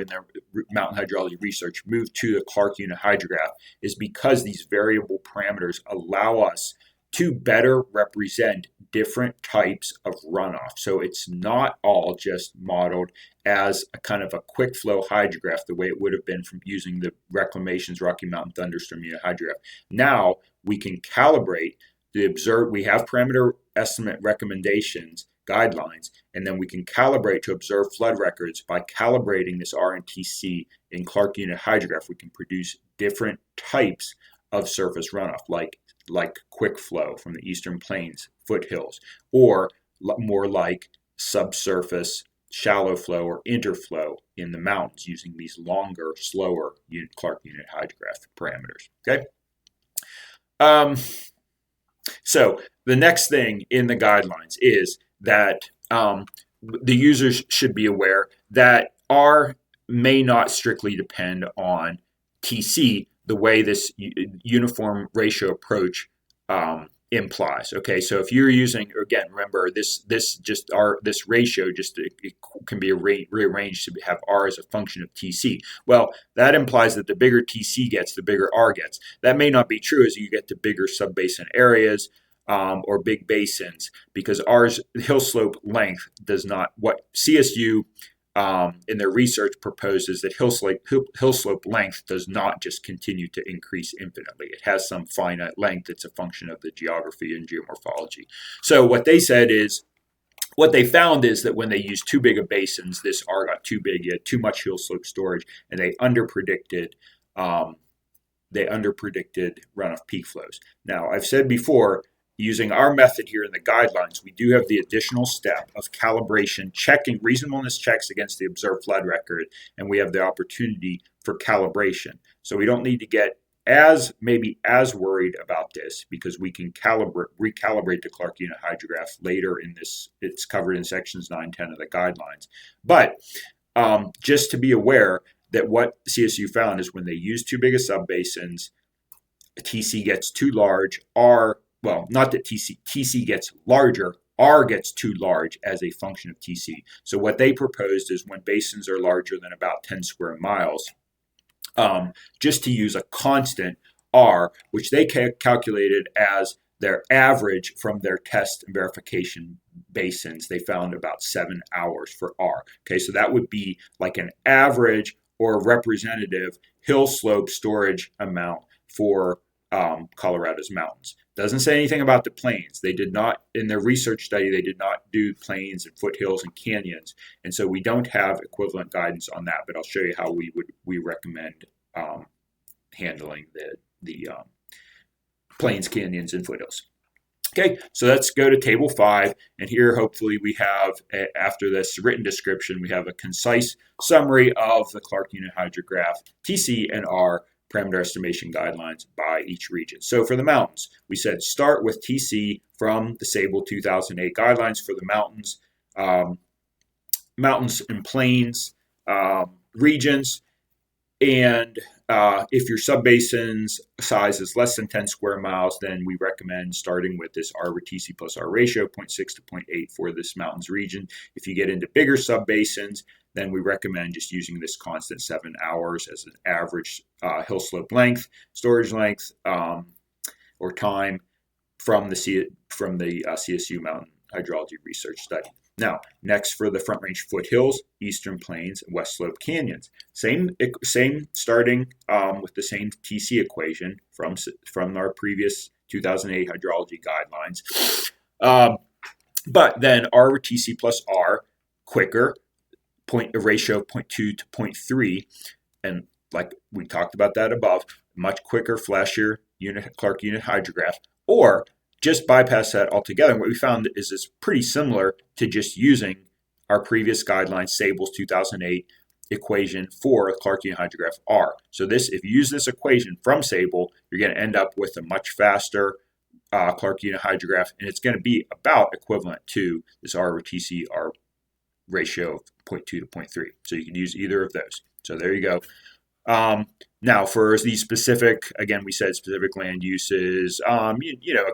and their mountain hydrology research moved to the Clark unit hydrograph is because these variable parameters allow us to better represent different types of runoff. So it's not all just modeled as a kind of a quick flow hydrograph the way it would have been from using the Reclamation's Rocky Mountain Thunderstorm unit hydrograph. Now we can calibrate we have parameter estimate recommendations, guidelines, and then we can calibrate to observe flood records. By calibrating this R and TC in Clark unit hydrograph, we can produce different types of surface runoff, like quick flow from the eastern plains, foothills, or more like subsurface, shallow flow, or interflow in the mountains using these longer, slower Clark unit hydrograph parameters. Okay. So the next thing in the guidelines is that the users should be aware that R may not strictly depend on TC the way this uniform ratio approach implies. Okay, so if you're using, again, remember this ratio it can be rearranged to have R as a function of TC. Well, that implies that the bigger TC gets, the bigger R gets. That may not be true as you get to bigger subbasin areas or big basins, because R's hill slope length does not, what CSU in their research proposes that hill slope length does not just continue to increase infinitely. It has some finite length. It's a function of the geography and geomorphology. So what they said is, what they found is that when they used too big of basins, this R got too big, you had too much hill slope storage, and they underpredicted runoff peak flows. Now, I've said before, using our method here in the guidelines, we do have the additional step of calibration, checking reasonableness checks against the observed flood record, and we have the opportunity for calibration. So we don't need to get as worried about this, because we can recalibrate the Clark unit hydrograph later in this. It's covered in sections 9, 10 of the guidelines. But just to be aware that what CSU found is when they use too big of subbasins, TC gets too large, not that TC gets larger, R gets too large as a function of TC. So what they proposed is when basins are larger than about 10 square miles, just to use a constant R, which they calculated as their average from their test and verification basins. They found about 7 hours for R. Okay, so that would be like an average or representative hill slope storage amount for Colorado's mountains. Doesn't say anything about the plains. They did not, in their research study, they did not do plains and foothills and canyons, and so we don't have equivalent guidance on that. But I'll show you how we recommend handling the plains, canyons, and foothills. Okay, so let's go to Table 5, and here hopefully we have, after this written description, we have a concise summary of the Clark unit hydrograph, TC and R parameter estimation guidelines by each region. So for the mountains, we said start with TC from the Sable 2008 guidelines for the mountains, and plains regions. And if your subbasin's size is less than 10 square miles, then we recommend starting with this R over TC plus R ratio, 0.6 to 0.8 for this mountains region. If you get into bigger subbasins, then we recommend just using this constant 7 hours as an average hill slope length, storage length, or time from the CSU Mountain Hydrology Research Study. Now, next for the Front Range foothills, Eastern Plains, and West Slope canyons. Same starting with the same TC equation from our previous 2008 hydrology guidelines. But then R over TC plus R, quicker, a ratio of 0.2 to 0.3, and like we talked about that above, much quicker, flashier Clark unit hydrograph, or just bypass that altogether. And what we found is it's pretty similar to just using our previous guideline, Sable's 2008 equation for Clark unit hydrograph R. So if you use this equation from Sable, you're going to end up with a much faster Clark unit hydrograph, and it's going to be about equivalent to this R over TC R ratio of 0.2 to 0.3. So you can use either of those. So there you go. Now for the specific, again, we said specific land uses, a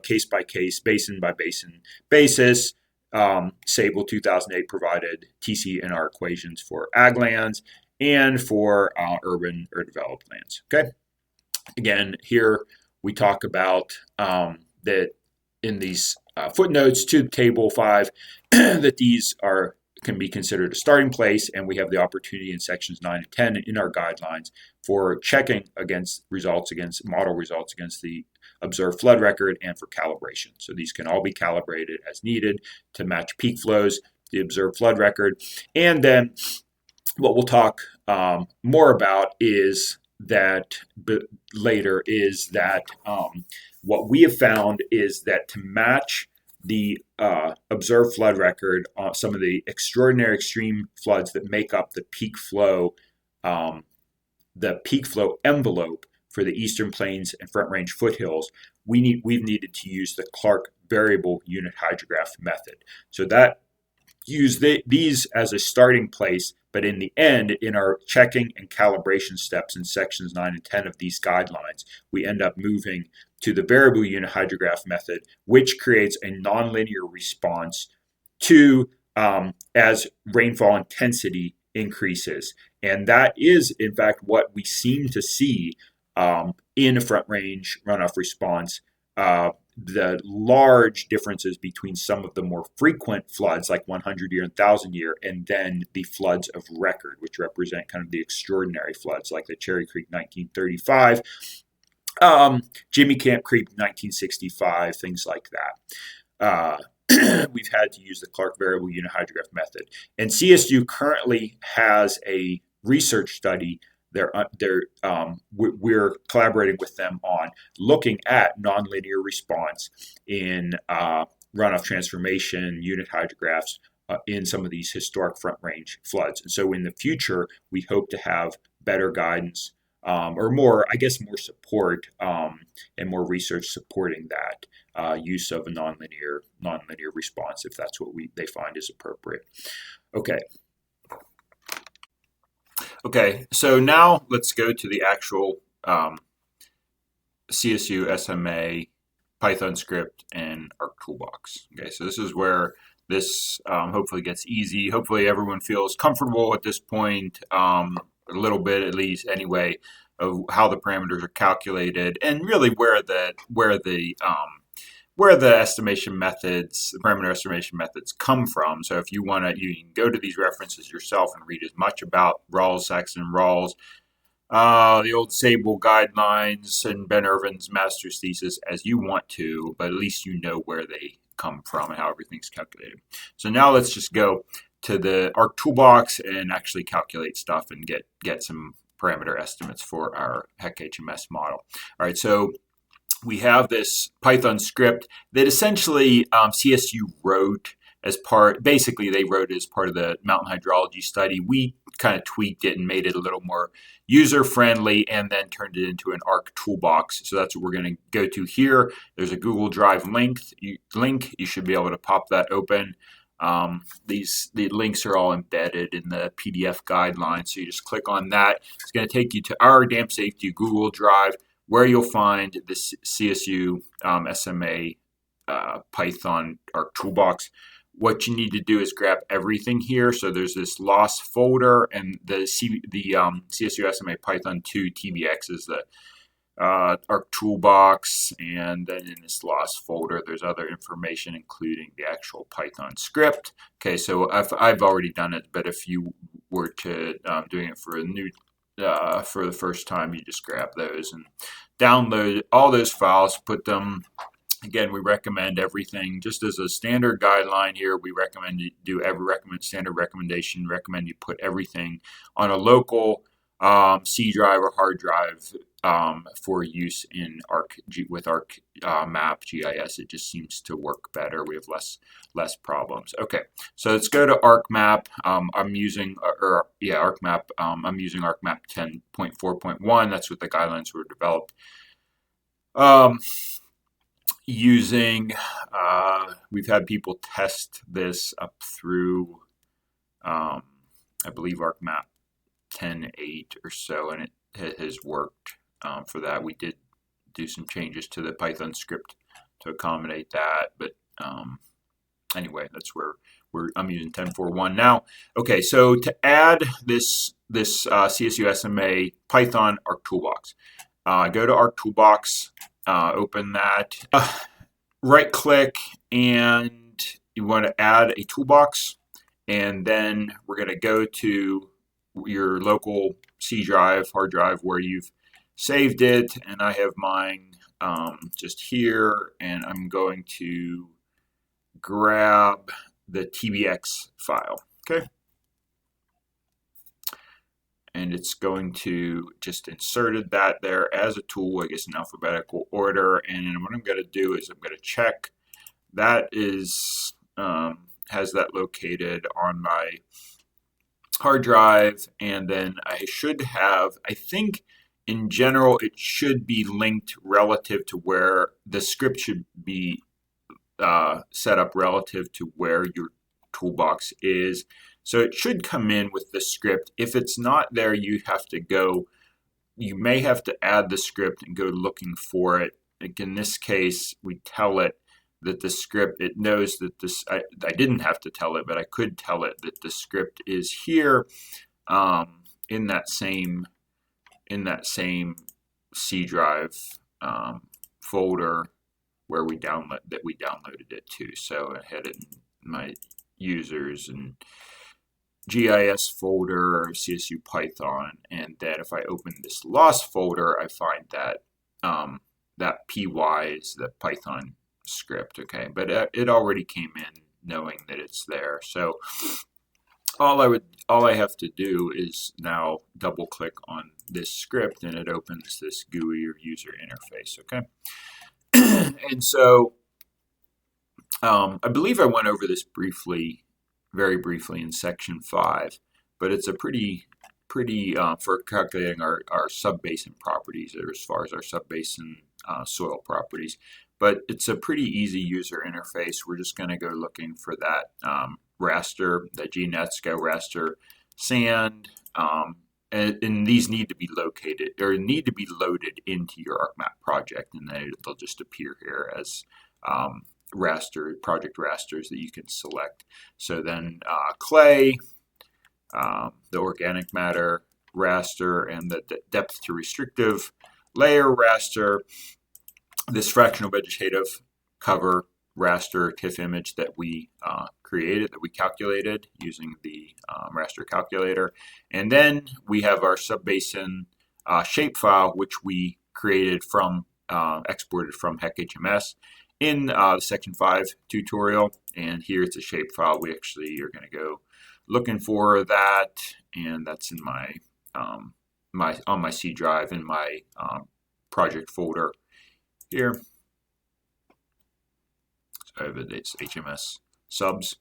case by case, basin by basin basis. Sable 2008 provided TC and R equations for ag lands and for urban or developed lands. Okay. Again, here we talk about that in these footnotes to Table 5 that these can be considered a starting place, and we have the opportunity in sections 9 and 10 in our guidelines for checking model results against the observed flood record and for calibration. So these can all be calibrated as needed to match peak flows, the observed flood record. And then what we'll talk more about is that what we have found is that to match the observed flood record on some of the extraordinary extreme floods that make up the peak flow envelope for the Eastern Plains and Front Range foothills, we've needed to use the Clark variable unit hydrograph method. So that use these as a starting place, but in the end, in our checking and calibration steps in sections 9 and 10 of these guidelines, we end up moving to the variable unit hydrograph method, which creates a nonlinear response to as rainfall intensity increases. And that is, in fact, what we seem to see in a Front Range runoff response the large differences between some of the more frequent floods, like 100-year and 1,000-year, and then the floods of record, which represent kind of the extraordinary floods, like the Cherry Creek 1935, Jimmy Camp Creek 1965, things like that. We've had to use the Clark Variable Unit Hydrograph method. And CSU currently has a research study we're collaborating with them on, looking at nonlinear response in runoff transformation unit hydrographs in some of these historic Front Range floods. And so in the future, we hope to have better guidance or more support and more research supporting that use of a nonlinear response, if that's what they find is appropriate. Okay, so now let's go to the actual Csu Sma Python script and Arc Toolbox. Okay, so this is where this hopefully gets easy. Hopefully everyone feels comfortable at this point, a little bit at least anyway, of how the parameters are calculated and really where the estimation methods, the parameter estimation methods come from. So if you want to, you can go to these references yourself and read as much about Rawls, Saxon, Rawls, the old Sable guidelines and Ben Irvin's master's thesis as you want to, but at least you know where they come from and how everything's calculated. So now let's just go to the Arc Toolbox and actually calculate stuff and get some parameter estimates for our HEC HMS model. All right, so we have this Python script that essentially CSU wrote as part, basically they wrote it as part of the mountain hydrology study. We kind of tweaked it and made it a little more user-friendly and then turned it into an Arc Toolbox. So that's what we're going to go to here. There's a Google Drive link. You should be able to pop that open. The links are all embedded in the PDF guidelines. So you just click on that. It's going to take you to our Dam Safety Google Drive, where you'll find the CSU Sma Python Arc Toolbox. What you need to do is grab everything here. So there's this loss folder, and the CSU Sma Python 2 TBX is the Arc Toolbox, and then in this loss folder, there's other information, including the actual Python script. Okay, so I've already done it, but if you were to doing it for a new for the first time, you just grab those and download all those files, put them. Again, we recommend everything just as a standard guideline here. We recommend you do standard recommendation. Recommend you put everything on a local C drive or hard drive for use in with Arc Map GIS. It just seems to work better. We have less problems. Okay, so let's go to Arc Map. I'm using Arc Map. I'm using Arc Map 10.4.1. That's what the guidelines were developed. We've had people test this up through, I believe, Arc Map 10.8 or so, and it has worked for that. We did do some changes to the Python script to accommodate that, but anyway, that's where I'm using 10.4.1 now. Okay, so to add this CSU Sma Python Arc Toolbox, go to Arc Toolbox. Open that, right click, and you want to add a toolbox, and then we're going to go to your local C drive, hard drive, where you've saved it, and I have mine just here, and I'm going to grab the TBX file, okay? And it's going to just inserted that there as a tool, I guess in alphabetical order. And what I'm going to do is I'm going to check that is has that located on my hard drive, and then I should have, I think in general it should be linked relative to where the script should be set up relative to where your toolbox is. So it should come in with the script. If it's not there, you may have to add the script and go looking for it. Like in this case, we tell it that the script, it knows that this, I didn't have to tell it, but I could tell it that the script is here in that same C drive folder. where we downloaded it to. So I had it in my users and GIS folder, Csu Python, and then if I open this lost folder, I find that that py is the Python script. Okay, but it already came in knowing that it's there. So all I have to do is now double click on this script, and it opens this GUI or user interface. Okay, and so I believe I went over this very briefly in section 5, but it's a pretty for calculating our subbasin properties, or as far as our subbasin soil properties. But it's a pretty easy user interface. We're just going to go looking for that raster, the GNetSco raster sand, and these need to be located or need to be loaded into your ArcMap project, and then they'll just appear here as project rasters that you can select. So then clay, the organic matter raster, and the depth to restrictive layer raster, this fractional vegetative cover raster TIFF image that we calculated using the raster calculator. And then we have our subbasin shapefile, which we created exported from HEC-HMS in the section 5 tutorial. And here it's a shapefile. We actually are going to go looking for that, and that's in my on my C drive in my project folder here. So it's HMS subs.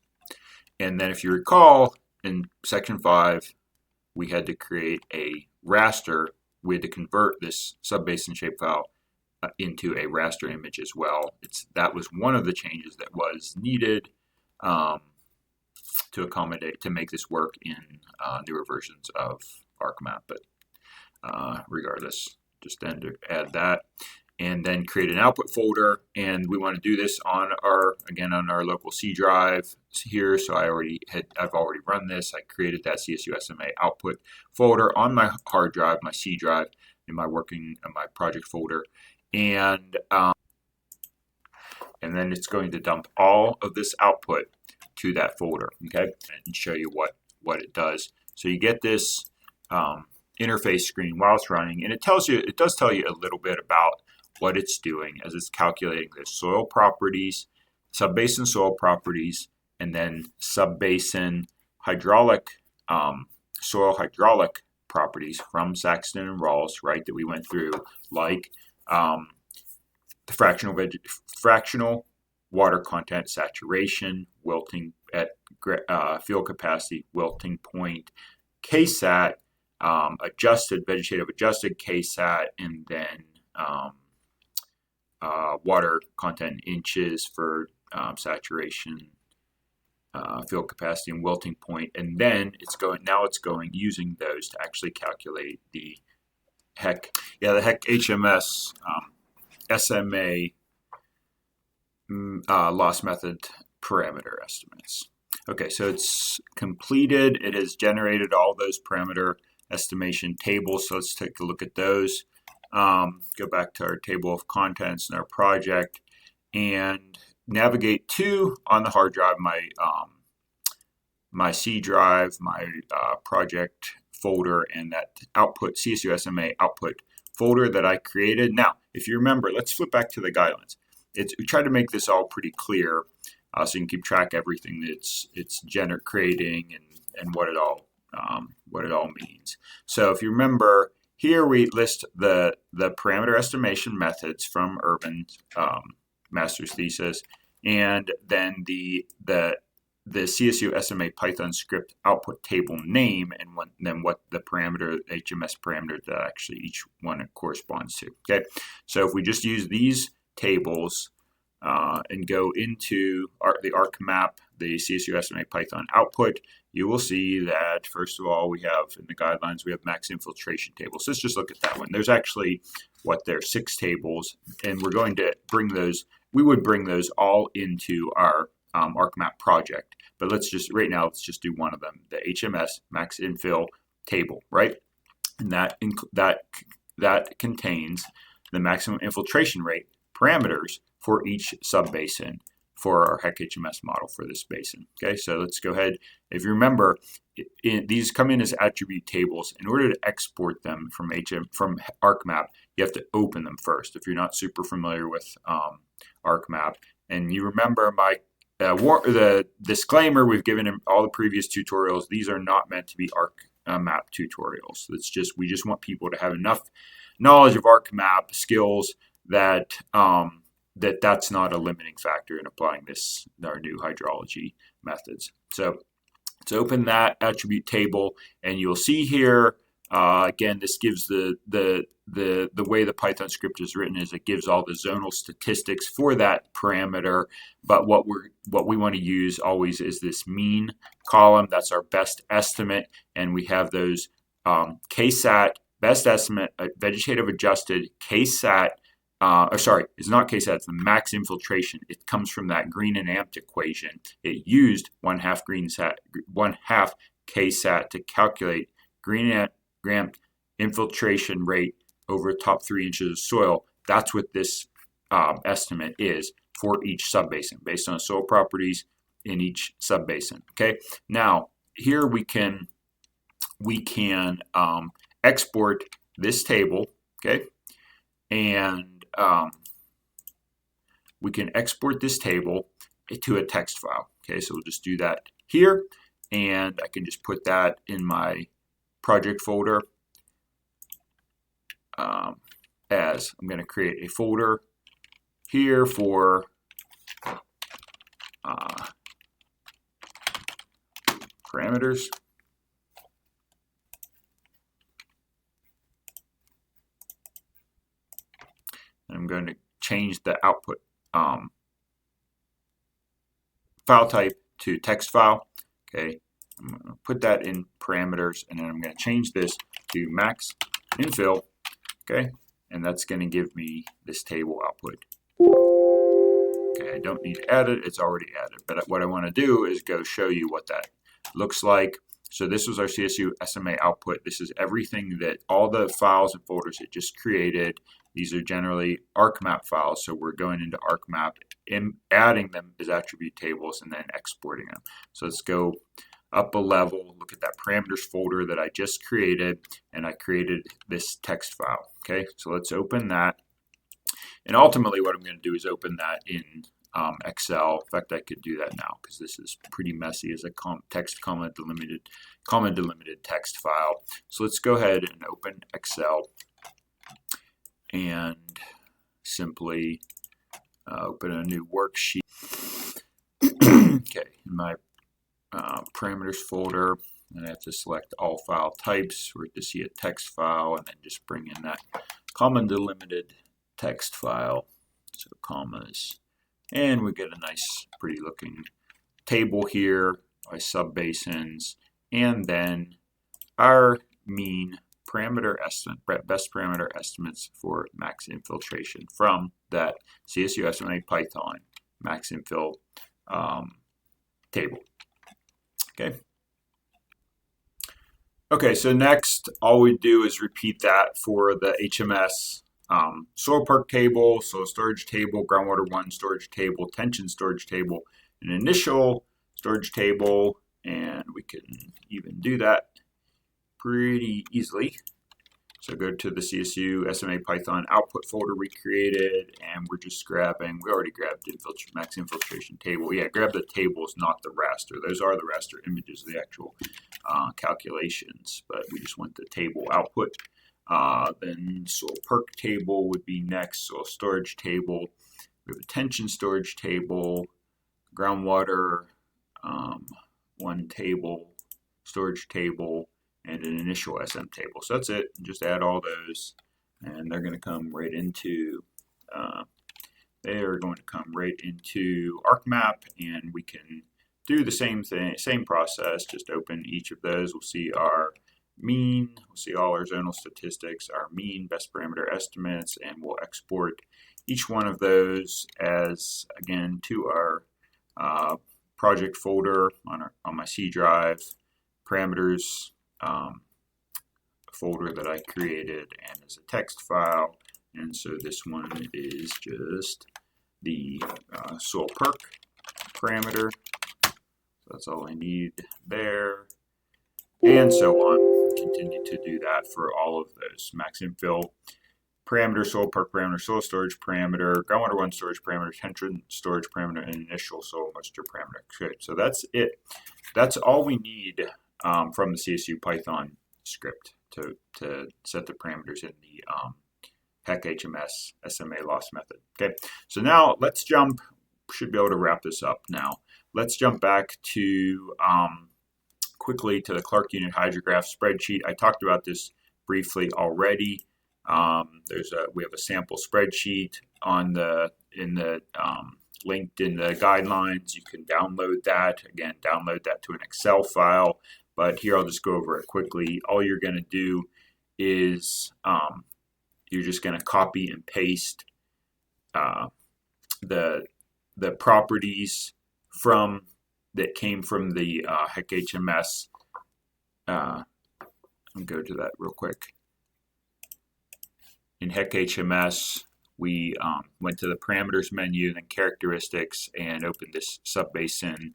And then if you recall, in section 5, we had to create a raster. We had to convert this subbasin shapefile into a raster image as well. That was one of the changes that was needed to make this work in newer versions of ArcMap. But regardless, just then to add that, and then create an output folder. And we want to do this on our local C drive here. So I've already run this. I created that Csu Sma output folder on my hard drive, my C drive, in my project folder, and then it's going to dump all of this output to that folder. Okay, and show you what it does. So you get this interface screen while it's running, and it does tell you a little bit about what it's doing as it's calculating the soil properties, subbasin soil properties, and then subbasin hydraulic soil hydraulic properties from Saxton and Rawls, right, that we went through, like the fractional water content saturation, wilting at field capacity, wilting point, KSAT, vegetative adjusted KSAT, and then water content in inches for saturation, field capacity, and wilting point. And then it's going using those to actually calculate the HEC-HMS SMA loss method parameter estimates. Okay, so it's completed. It has generated all those parameter estimation tables. So let's take a look at those. Go back to our table of contents in our project and navigate to, on the hard drive, my C drive, my project folder, and that output Csu Sma output folder that I created. Now, if you remember, let's flip back to the guidelines. We tried to make this all pretty clear so you can keep track of everything that it's creating and what it all means. So if you remember, here we list the parameter estimation methods from Urban's master's thesis, and then the Csu Sma Python script output table name, and then what the parameter, HMS parameter that actually each one corresponds to. Okay, so if we just use these tables and go into the ArcMap, the Csu Sma Python output, you will see that, first of all, we have in the guidelines, we have max infiltration tables. So let's just look at that one. There's actually, there's 6 tables, and we're going to bring those, we would bring those all into our ArcMap project. But right now, let's just do one of them, the HMS max infill table, right? And that contains the maximum infiltration rate parameters for each subbasin for our HEC HMS model for this basin. Okay, so let's go ahead. If you remember, these come in as attribute tables. In order to export them from ArcMap, you have to open them first. If you're not super familiar with ArcMap, and you remember the disclaimer we've given in all the previous tutorials, these are not meant to be ArcMap tutorials. It's just, we just want people to have enough knowledge of ArcMap skills that that's not a limiting factor in applying our new hydrology methods. So let's open that attribute table, and you'll see here, again, this gives the way the Python script is written is it gives all the zonal statistics for that parameter. But what we want to use always is this mean column. That's our best estimate, and we have those KSAT, best estimate, vegetative adjusted, KSAT. It's not KSAT, it's the max infiltration. It comes from that green and amped equation. It used 1/2 KSAT to calculate green and amped infiltration rate over the top 3 inches of soil. That's what this estimate is for each subbasin, based on soil properties in each subbasin. Okay, now here we can export this table. Okay, and we can export this table to a text file. Okay, so we'll just do that here, and I can just put that in my project folder. As I'm going to create a folder here for parameters. And I'm going to change the output file type to text file. Okay, I'm going to put that in parameters, and then I'm going to change this to max infill. Okay, and that's going to give me this table output. Okay, I don't need to add it, it's already added. But what I want to do is go show you what that looks like. So this was our Csu Sma output. This is everything that all the files and folders it just created. These are generally ArcMap files, so we're going into ArcMap and adding them as attribute tables and then exporting them. So let's go up a level, look at that parameters folder that I just created, and I created this text file. Okay, so let's open that. And ultimately what I'm going to do is open that in Excel. In fact, I could do that now because this is pretty messy as a comma delimited text file. So let's go ahead and open Excel and simply open a new worksheet. Okay, in my parameters folder, and I have to select all file types or to see a text file, and then just bring in that comma delimited text file. So commas, and we get a nice pretty looking table here by subbasins, and then our mean parameter estimate, best parameter estimates for max infiltration from that Csu Sma Python max infill table. Okay, so next all we do is repeat that for the HMS soil perk table, soil storage table, groundwater 1 storage table, tension storage table, an initial storage table, and we can even do that pretty easily. So go to the Csu Sma Python output folder we created, and we're just grabbing, we already grabbed the max infiltration table. Yeah, grab the tables, not the raster. Those are the raster images of the actual calculations, but we just want the table output. Then soil perk table would be next, soil storage table. We have a tension storage table, groundwater 1 table, storage table, and an initial SM table. So that's it. Just add all those, and they're going to come right into ArcMap, and we can do the same thing, same process. Just open each of those. We'll see our mean. We'll see all our zonal statistics, our mean, best parameter estimates, and we'll export each one of those as again to our project folder on my C drive, parameters folder that I created, and as a text file. And so this one is just the soil perk parameter. So that's all I need there, and so on. Continue to do that for all of those. Max infill parameter, soil perk parameter, soil storage parameter, groundwater 1 storage parameter, tension storage parameter, and initial soil moisture parameter. Okay, so that's it. That's all we need from the Csu Python script to set the parameters in the HEC-HMS SMA loss method. Okay, so now let's jump, should be able to wrap this up now. Let's jump back to quickly to the Clark Unit Hydrograph spreadsheet. I talked about this briefly already. We have a sample spreadsheet on linked in the guidelines. You can download that. Again, download that to an Excel file. But here I'll just go over it quickly. All you're going to do is you're just going to copy and paste the properties that came from the HEC-HMS. I'll go to that real quick. In HEC-HMS, we went to the parameters menu, then characteristics, and opened this subbasin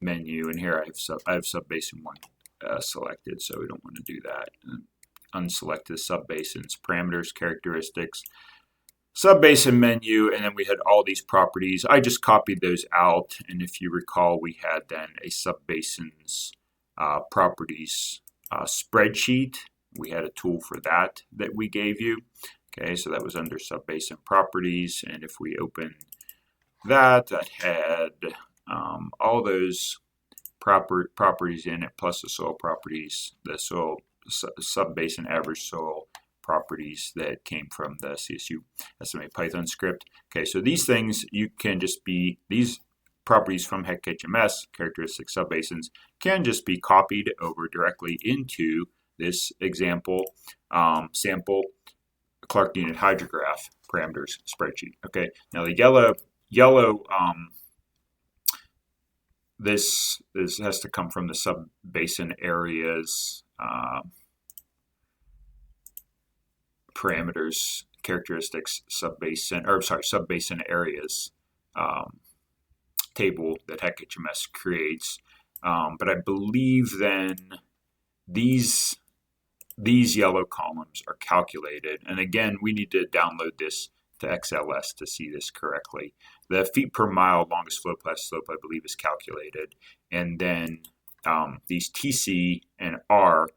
menu. And here I have subbasin 1 selected, so we don't want to do that. And unselect the subbasins, parameters, characteristics, subbasin menu, and then we had all these properties. I just copied those out, and if you recall, we had then a subbasins properties spreadsheet. We had a tool for that we gave you. Okay, so that was under subbasin properties, and if we open that had all those properties in it, plus the soil properties, the soil subbasin average soil properties that came from the Csu Sma Python script. Okay, so these things you can just be, these properties from HEC-HMS, characteristic subbasins, can just be copied over directly into this example sample Clark Unit Hydrograph parameters spreadsheet. Okay, now the yellow this has to come from the subbasin areas parameters, characteristics, subbasin areas table that HEC-HMS creates. But I believe then these yellow columns are calculated. And again, we need to download this to XLS to see this correctly. The feet per mile longest flow path slope, I believe, is calculated. And then these TC and R,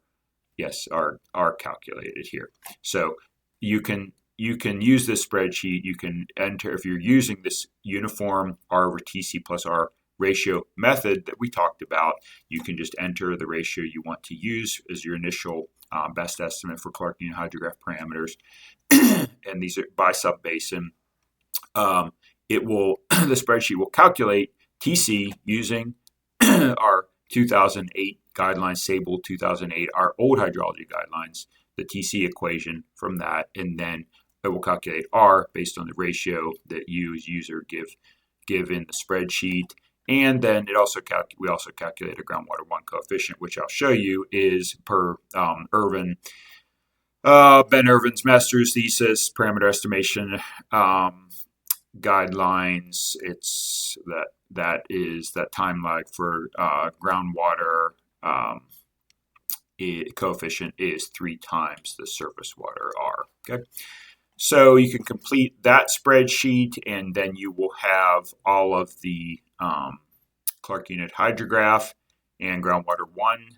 yes, are calculated here. So you can use this spreadsheet. You can enter, if you're using this uniform R over TC plus R ratio method that we talked about, you can just enter the ratio you want to use as your initial best estimate for Clark Unit Hydrograph parameters. And these are by subbasin. The spreadsheet will calculate TC using our 2008 guidelines, Sable 2008, our old hydrology guidelines, the TC equation from that, and then it will calculate R based on the ratio that you as user give in the spreadsheet. And then we also calculate a groundwater 1 coefficient, which I'll show you is per Ben Irvin's master's thesis, parameter estimation guidelines. It's that is that time lag for groundwater coefficient is 3 times the surface water R. Okay. So you can complete that spreadsheet, and then you will have all of the Clark Unit Hydrograph and Groundwater 1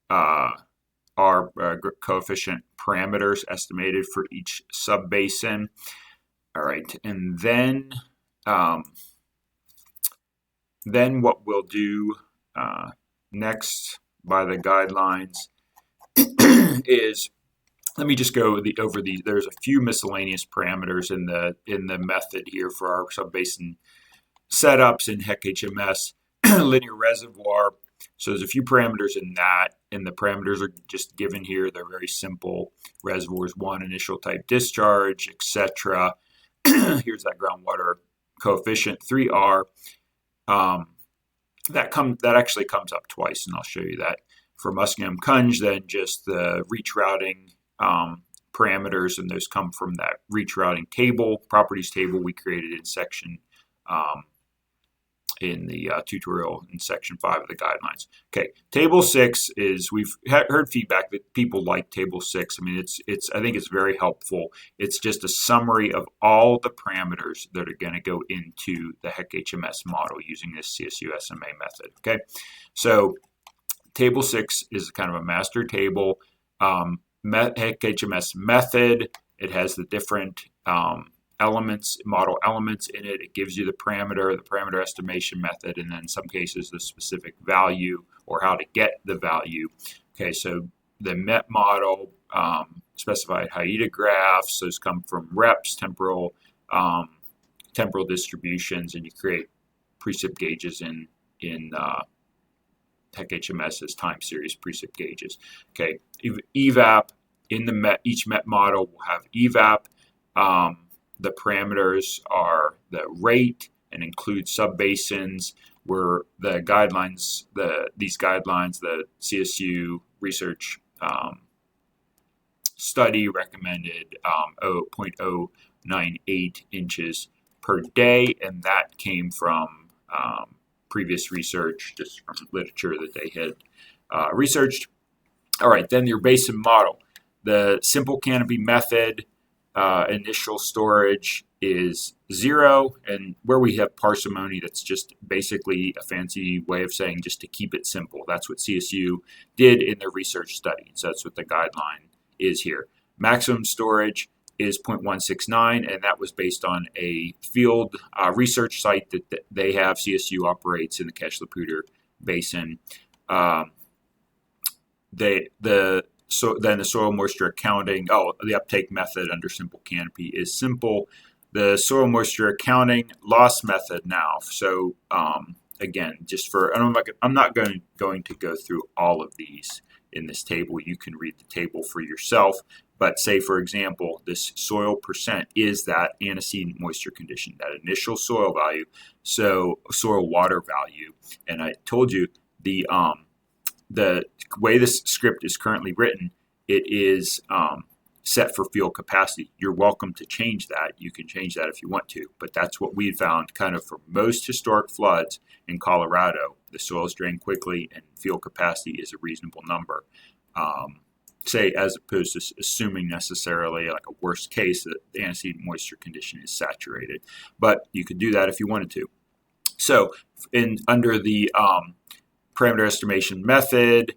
R coefficient parameters estimated for each subbasin. All right, and then what we'll do next by the guidelines is, let me just go over these. There's a few miscellaneous parameters in the method here for our subbasin setups in HEC-HMS. Linear reservoir. So there's a few parameters in that, and the parameters are just given here. They're very simple. Reservoirs 1, initial type discharge, etc. Here's that groundwater coefficient 3R. That actually comes up twice, and I'll show you that. For Muskingum Cunge, then just the reach routing parameters, and those come from that reach routing table, properties table we created in section in the tutorial in section 5 of the guidelines. Okay, table 6 is, we've heard feedback that people like table 6. I mean, I think it's very helpful. It's just a summary of all the parameters that are going to go into the HEC-HMS model using this Csu Sma method. Okay, so table 6 is kind of a master table. HEC-HMS method, it has the different elements, model elements in it. It gives you the parameter estimation method, and then in some cases the specific value or how to get the value. Okay, so the MET model, specified hydrographs, those come from reps, temporal distributions, and you create precip gauges in HEC-HMS as time series precip gauges. Okay, evap in the each MET model will have evap. The parameters are the rate and include subbasins, where the guidelines, these guidelines, the CSU research study recommended 0.098 inches per day, and that came from previous research, just from literature that they had researched. All right, then your basin model. The simple canopy method, initial storage is 0, and where we have parsimony, that's just basically a fancy way of saying just to keep it simple. That's what CSU did in their research study, so that's what the guideline is here. Maximum storage is 0.169, and that was based on a field research site that they have. CSU operates in the Cache-la-Poudre Basin. So then the soil moisture accounting, the uptake method under simple canopy is simple. The soil moisture accounting loss method now. So again, just for, I'm not going to go through all of these in this table. You can read the table for yourself. But say, for example, this soil percent is that antecedent moisture condition, that initial soil value, so soil water value. And I told you the way this script is currently written, it is set for field capacity. You're welcome to change that. You can change that if you want to, but that's what we found kind of for most historic floods in Colorado. The soils drain quickly and field capacity is a reasonable number. Say, as opposed to assuming necessarily like a worst case that the antecedent moisture condition is saturated. But you could do that if you wanted to. So under the parameter estimation method,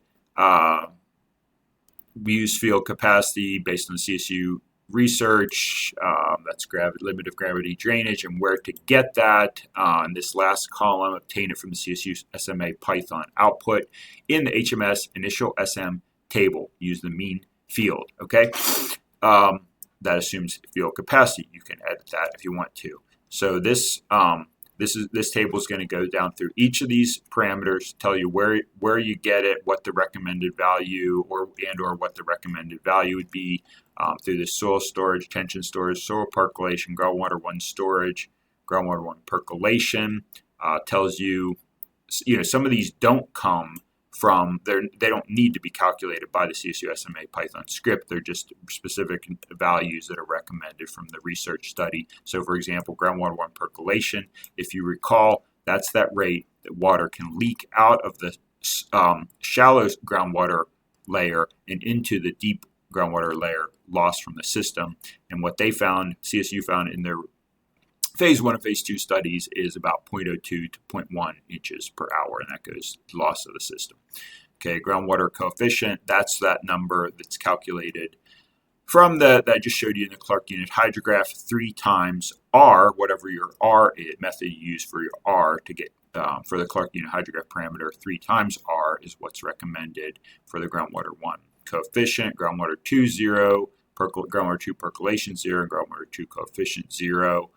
we use field capacity based on the CSU research. That's limit of gravity drainage, and where to get that. In this last column, obtain it from the Csu Sma Python output in the HMS initial SM table. Use the mean field. Okay, that assumes field capacity. You can edit that if you want to. So this table is going to go down through each of these parameters, tell you where you get it, what the recommended value or what the recommended value would be through the soil storage, tension storage, soil percolation, groundwater 1 storage, groundwater 1 percolation. Tells you, some of these don't come from, they don't need to be calculated by the Csu Sma Python script. They're just specific values that are recommended from the research study. So for example, groundwater 1 percolation, if you recall, that's that rate that water can leak out of the shallow groundwater layer and into the deep groundwater layer lost from the system. And what they found, CSU found in their phase 1 and phase 2 studies, is about 0.02 to 0.1 inches per hour, and that goes loss of the system. Okay, groundwater coefficient, that's that number that's calculated from that I just showed you in the Clark unit hydrograph, 3 times R, whatever your R method you use for your R to get for the Clark unit hydrograph parameter, 3 times R is what's recommended for the groundwater 1 coefficient, groundwater 2 0, groundwater 2 percolation 0, and groundwater 2 coefficient 0.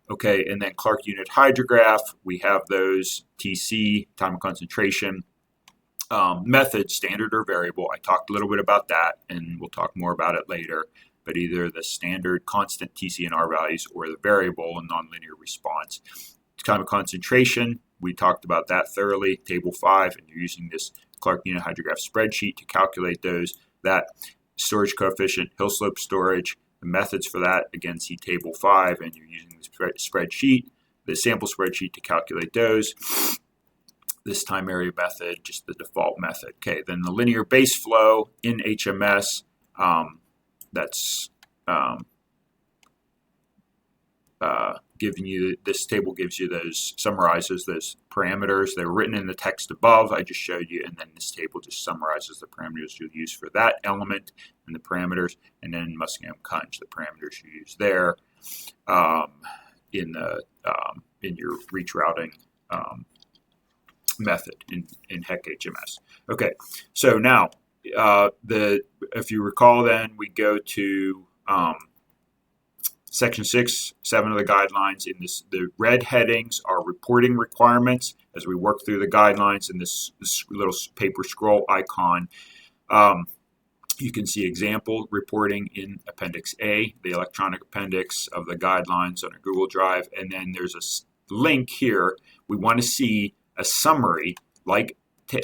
Okay, and then Clark unit hydrograph, we have those TC, time of concentration, method, standard or variable. I talked a little bit about that, and we'll talk more about it later, but either the standard constant TC and R values or the variable and nonlinear response. Time of concentration, we talked about that thoroughly, table 5, and you're using this Clark unit hydrograph spreadsheet to calculate those. That storage coefficient, hill slope storage. The methods for that, again, see Table 5, and you're using the spreadsheet, the sample spreadsheet to calculate those. This time area method, just the default method. Okay, then the linear base flow in HMS, giving you, this table gives you those, summarizes those parameters. They're written in the text above, I just showed you, and then this table just summarizes the parameters you'll use for that element and the parameters, and then Muskingum-Cunge, the parameters you use there in your reach routing method in HEC HMS. Okay, so now if you recall, then we go to Section 6, 7 of the guidelines. In this, the red headings are reporting requirements. As we work through the guidelines, in this little paper scroll icon, you can see example reporting in Appendix A, the electronic appendix of the guidelines on a Google Drive, and then there's a link here. We want to see a summary, like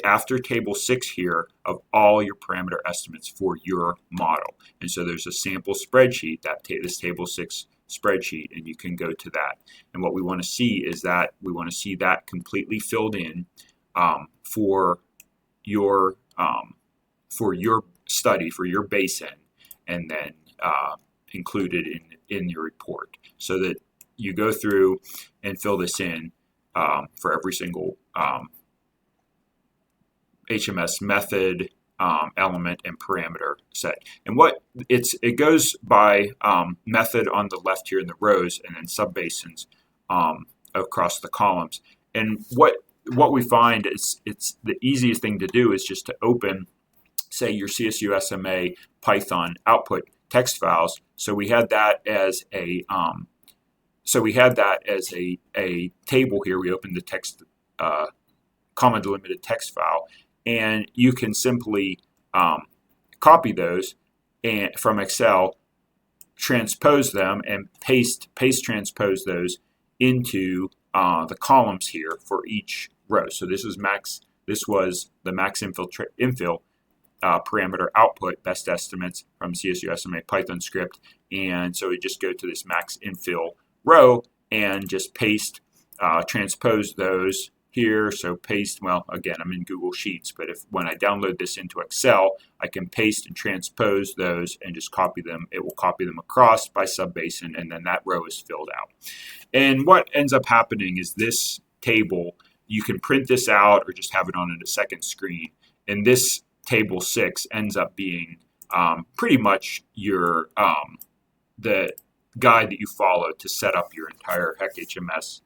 after Table 6 here, of all your parameter estimates for your model. And so there's a sample spreadsheet, this Table 6 spreadsheet, and you can go to that. And what we want to see is that we want to see that completely filled in for your study, for your basin, and then included in your report, so that you go through and fill this in for every single HMS method, element, and parameter set. And what it goes by method on the left here in the rows, and then subbasins across the columns. And what we find is it's the easiest thing to do is just to open, say, your Csu Sma Python output text files. So we had that as a table here. We opened the text comma delimited text file, and you can simply copy those from Excel, transpose them, and paste transpose those into the columns here for each row. So this was the max infill parameter output best estimates from Csu Sma Python Script, and so we just go to this max infill row and just paste, transpose those here. So paste, well, again, I'm in Google Sheets, but when I download this into Excel, I can paste and transpose those and just copy them. It will copy them across by subbasin, and then that row is filled out. And what ends up happening is this table, you can print this out or just have it on a second screen, and this Table 6 ends up being pretty much your the guide that you follow to set up your entire HEC HMS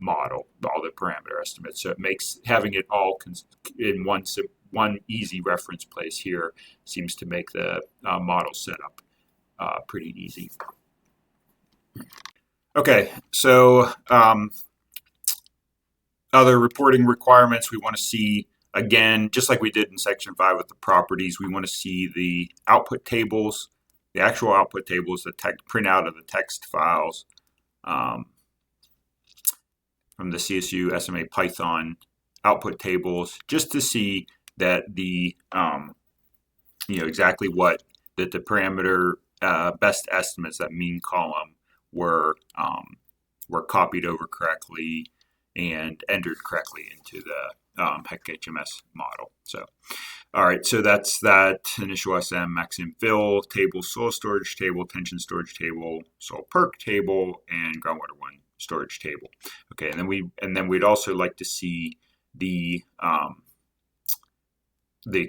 model, all the parameter estimates. So it makes having it all in one easy reference place here seems to make the model setup pretty easy. Okay, so other reporting requirements we want to see, again, just like we did in Section 5 with the properties, we want to see the output tables, the actual output tables, the printout of the text files from the Csu Sma Python output tables, just to see that the exactly what that the parameter best estimates, that mean column, were copied over correctly and entered correctly into the HEC HMS model. So, all right, so that's that initial SM max infill table, soil storage table, tension storage table, soil perk table, and groundwater 1 storage table. Okay, and then we'd also like to see the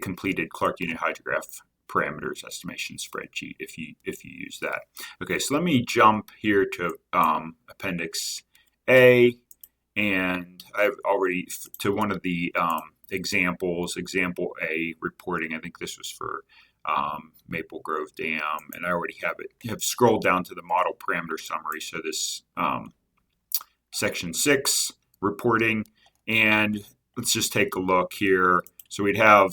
completed Clark unit hydrograph parameters estimation spreadsheet if you use that. Okay, so let me jump here to Appendix A, and I've already to one of the examples, Example A reporting. I think this was for Maple Grove Dam, and I already have scrolled down to the model parameter summary. So this Section 6 reporting, and let's just take a look here. So we'd have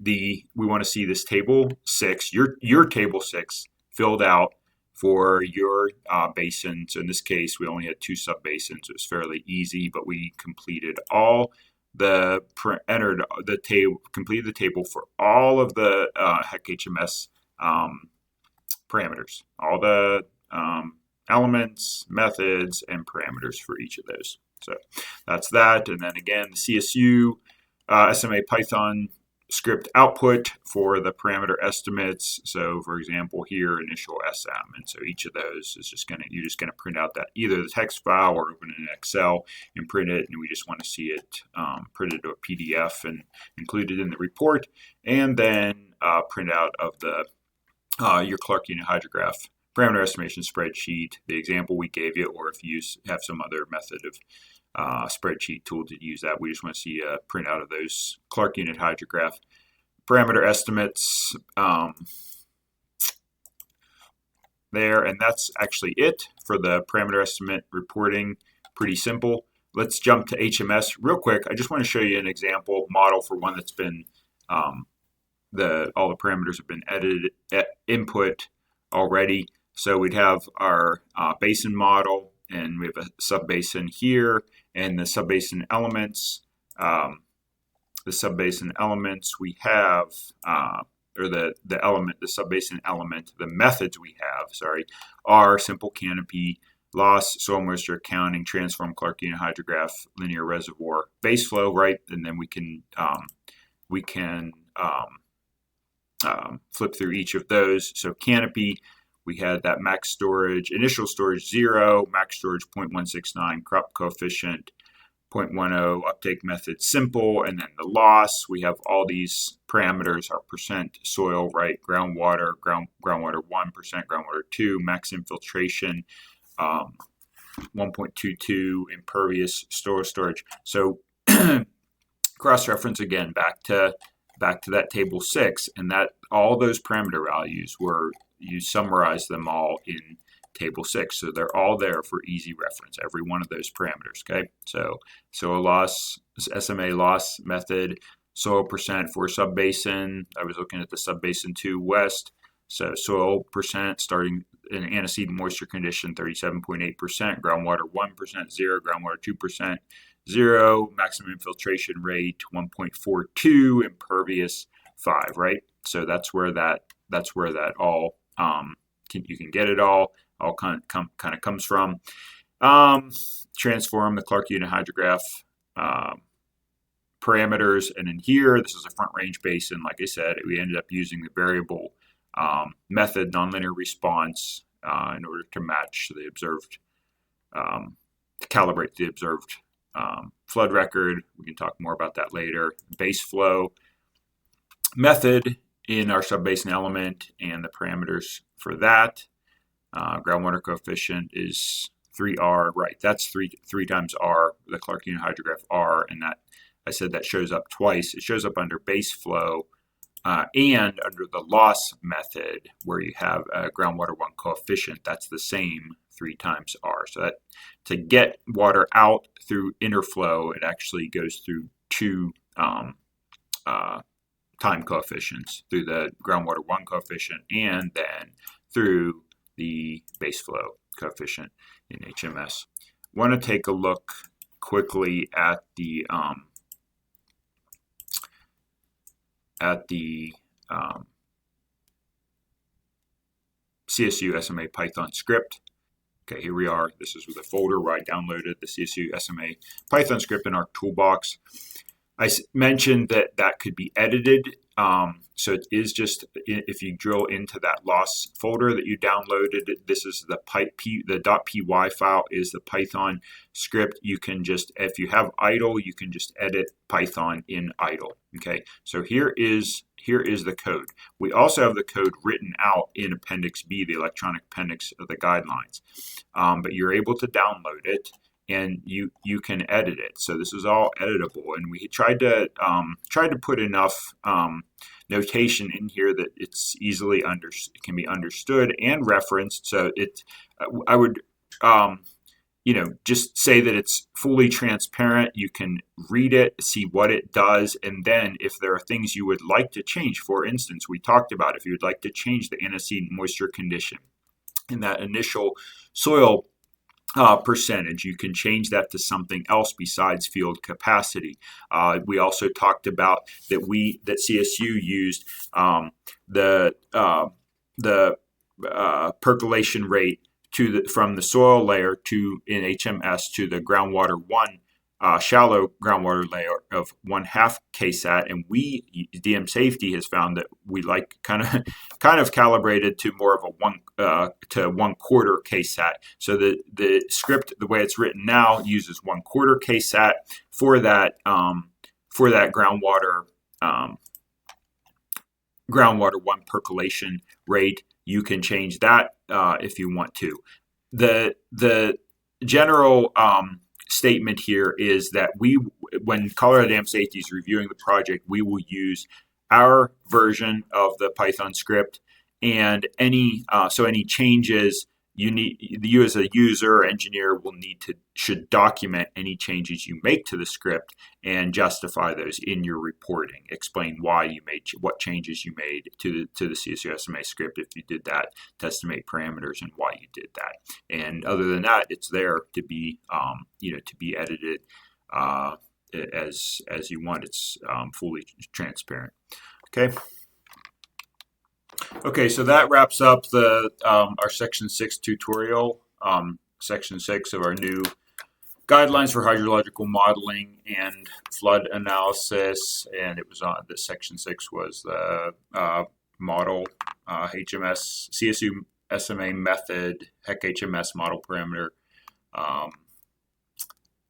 we want to see this Table 6, your Table 6 filled out for your basin. So in this case, we only had 2 subbasins. It was fairly easy, but we completed all entered the table, completed the table for all of the HEC-HMS parameters, all the elements, methods, and parameters for each of those. So that's that. And then again, the Csu Sma Python script output for the parameter estimates. So for example here, initial SM, and so each of those is you're just gonna print out that either the text file or open it in Excel and print it, and we just want to see it printed to a PDF and included in the report, and then print out of the your Clark Unit Hydrograph parameter estimation spreadsheet, the example we gave you, or if you have some other method of spreadsheet tool to use that. We just want to see a printout of those Clark Unit Hydrograph parameter estimates there, and that's actually it for the parameter estimate reporting. Pretty simple. Let's jump to HMS real quick. I just want to show you an example model for one that's been all the parameters have been edited input already. So we'd have our basin model, and we have a subbasin here, and the subbasin elements. The subbasin elements we have, or the subbasin element, the methods we have, are simple canopy, loss, soil moisture accounting, transform Clark Unit Hydrograph, linear reservoir, base flow, right? And then we can flip through each of those. So canopy, we had that max storage, initial storage 0, max storage 0.169, crop coefficient 0.10, uptake method simple, and then the loss, we have all these parameters, our percent soil, right, groundwater 1%, groundwater 2, max infiltration 1.22, impervious storage. So cross-reference again back to that table 6, and that all those parameter values you summarize them all in table 6, so they're all there for easy reference, every one of those parameters. Okay, so soil loss, SMA loss method, soil percent for subbasin. I was looking at the subbasin 2 west, so soil percent starting in antecedent moisture condition 37.8%, groundwater 1%, 0, groundwater 2%, 0, maximum infiltration rate 1.42, impervious 5, right? So that's where that all you can get it all kind of comes from. Transform the Clark Unit Hydrograph parameters, and in here this is a front range basin. Like I said, we ended up using the variable method, nonlinear response, in order to match the observed, to calibrate the observed flood record. We can talk more about that later. Base flow method in our subbasin element and the parameters for that. Groundwater coefficient is 3R, right? That's three times R, the Clark Unit Hydrograph R, and that I said that shows up twice. It shows up under base flow and under the loss method, where you have a groundwater 1 coefficient. That's the same 3 times R. So that to get water out through interflow, it actually goes through 2 time coefficients, through the groundwater 1 coefficient and then through the base flow coefficient in HMS. Want to take a look quickly at the Csu Sma Python script. Okay, here we are. This is the folder where I downloaded the Csu Sma Python script in our toolbox. I mentioned that could be edited. So it is just, if you drill into that loss folder that you downloaded, this is the .py file is the Python script. You can just, if you have idle, you can just edit Python in idle. Okay, so here is the code. We also have the code written out in Appendix B, the electronic appendix of the guidelines. But you're able to download it, and you can edit it. So this is all editable, and we tried to put enough notation in here that it's easily can be understood and referenced. So I would just say that it's fully transparent. You can read it, see what it does, and then if there are things you would like to change, for instance, we talked about if you would like to change the antecedent moisture condition in that initial soil percentage. You can change that to something else besides field capacity. We also talked about that CSU used the percolation rate from the soil layer in HMS to the groundwater one. Shallow groundwater layer of 1/2 KSAT, and DM Safety has found that we like kind of calibrated to more of a 1/4 KSAT. So the script, the way it's written now, uses 1/4 KSAT for that groundwater one percolation rate. You can change that if you want to. The general statement here is that when Colorado Dam Safety is reviewing the project, we will use our version of the Python script, and any changes you as a user or engineer should document any changes you make to the script and justify those in your reporting. Explain why you made what changes you made to the Csu Sma script if you did that to estimate parameters and why you did that. And other than that, it's there to be edited as you want. It's fully transparent. Okay, so that wraps up our Section 6 tutorial, Section 6 of our new guidelines for hydrological modeling and flood analysis. And it was on the Section 6 was the model HMS Csu Sma method HEC-HMS model parameter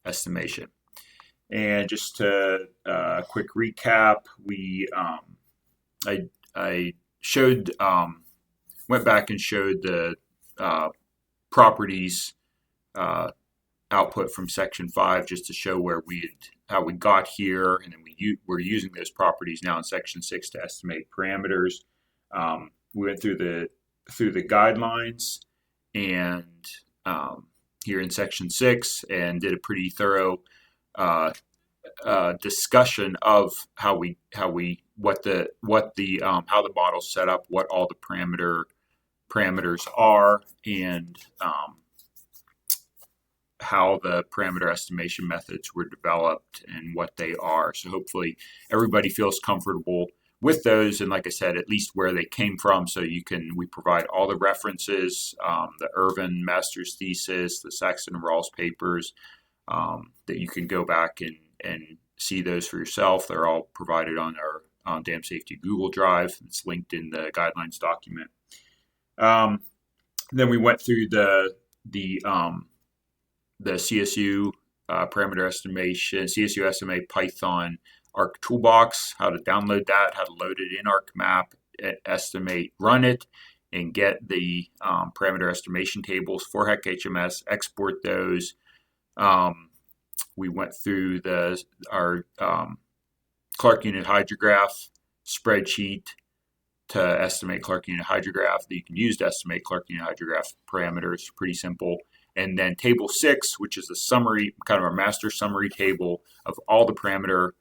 estimation. And just to quick recap, I showed went back and showed the properties output from Section 5 just to show how we got here, and then we're using those properties now in Section 6 to estimate parameters. We went through the guidelines and here in Section 6 and did a pretty thorough discussion of how the model's set up, what all the parameters are, and how the parameter estimation methods were developed and what they are. So hopefully everybody feels comfortable with those, and like I said, at least where they came from. So we provide all the references, the Irvin master's thesis, the Saxon and Rawls papers, that you can go back and see those for yourself. They're all provided on our Dam Safety Google Drive. It's linked in the guidelines document. Then we went through the CSU parameter estimation, Csu Sma Python Arc Toolbox, how to download that, how to load it in ArcMap, estimate, run it, and get the parameter estimation tables for HEC-HMS, export those. We went through our Clark Unit Hydrograph spreadsheet to estimate Clark Unit Hydrograph that you can use to estimate Clark Unit Hydrograph parameters. Pretty simple. And then Table 6, which is the summary, kind of our master summary table of all the parameter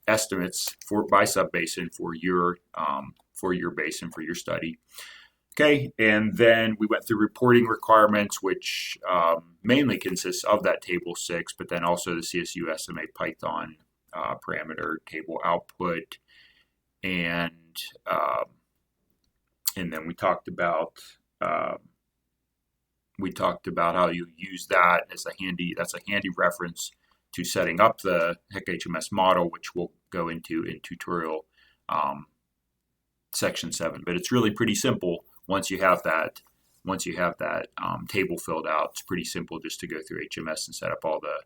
estimates by subbasin for your basin, for your study. Okay, and then we went through reporting requirements, which mainly consists of that Table 6, but then also the Csu Sma Python parameter table output, and then we talked about how you use that as a handy reference to setting up the HEC-HMS model, which we'll go into in tutorial Section 7. But it's really pretty simple once you have that table filled out. It's pretty simple just to go through HMS and set up all the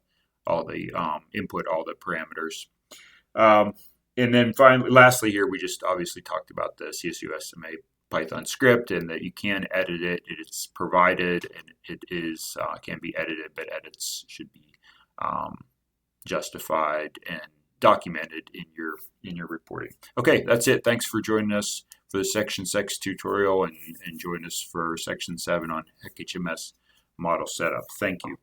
input, all the parameters. And then lastly here, we just obviously talked about the Csu Sma Python script and that you can edit it. It's provided and it is can be edited, but edits should be justified and documented in your reporting. Okay, that's it. Thanks for joining us for the Section 6 tutorial, and join us for Section 7 on HEC-HMS model setup. Thank you.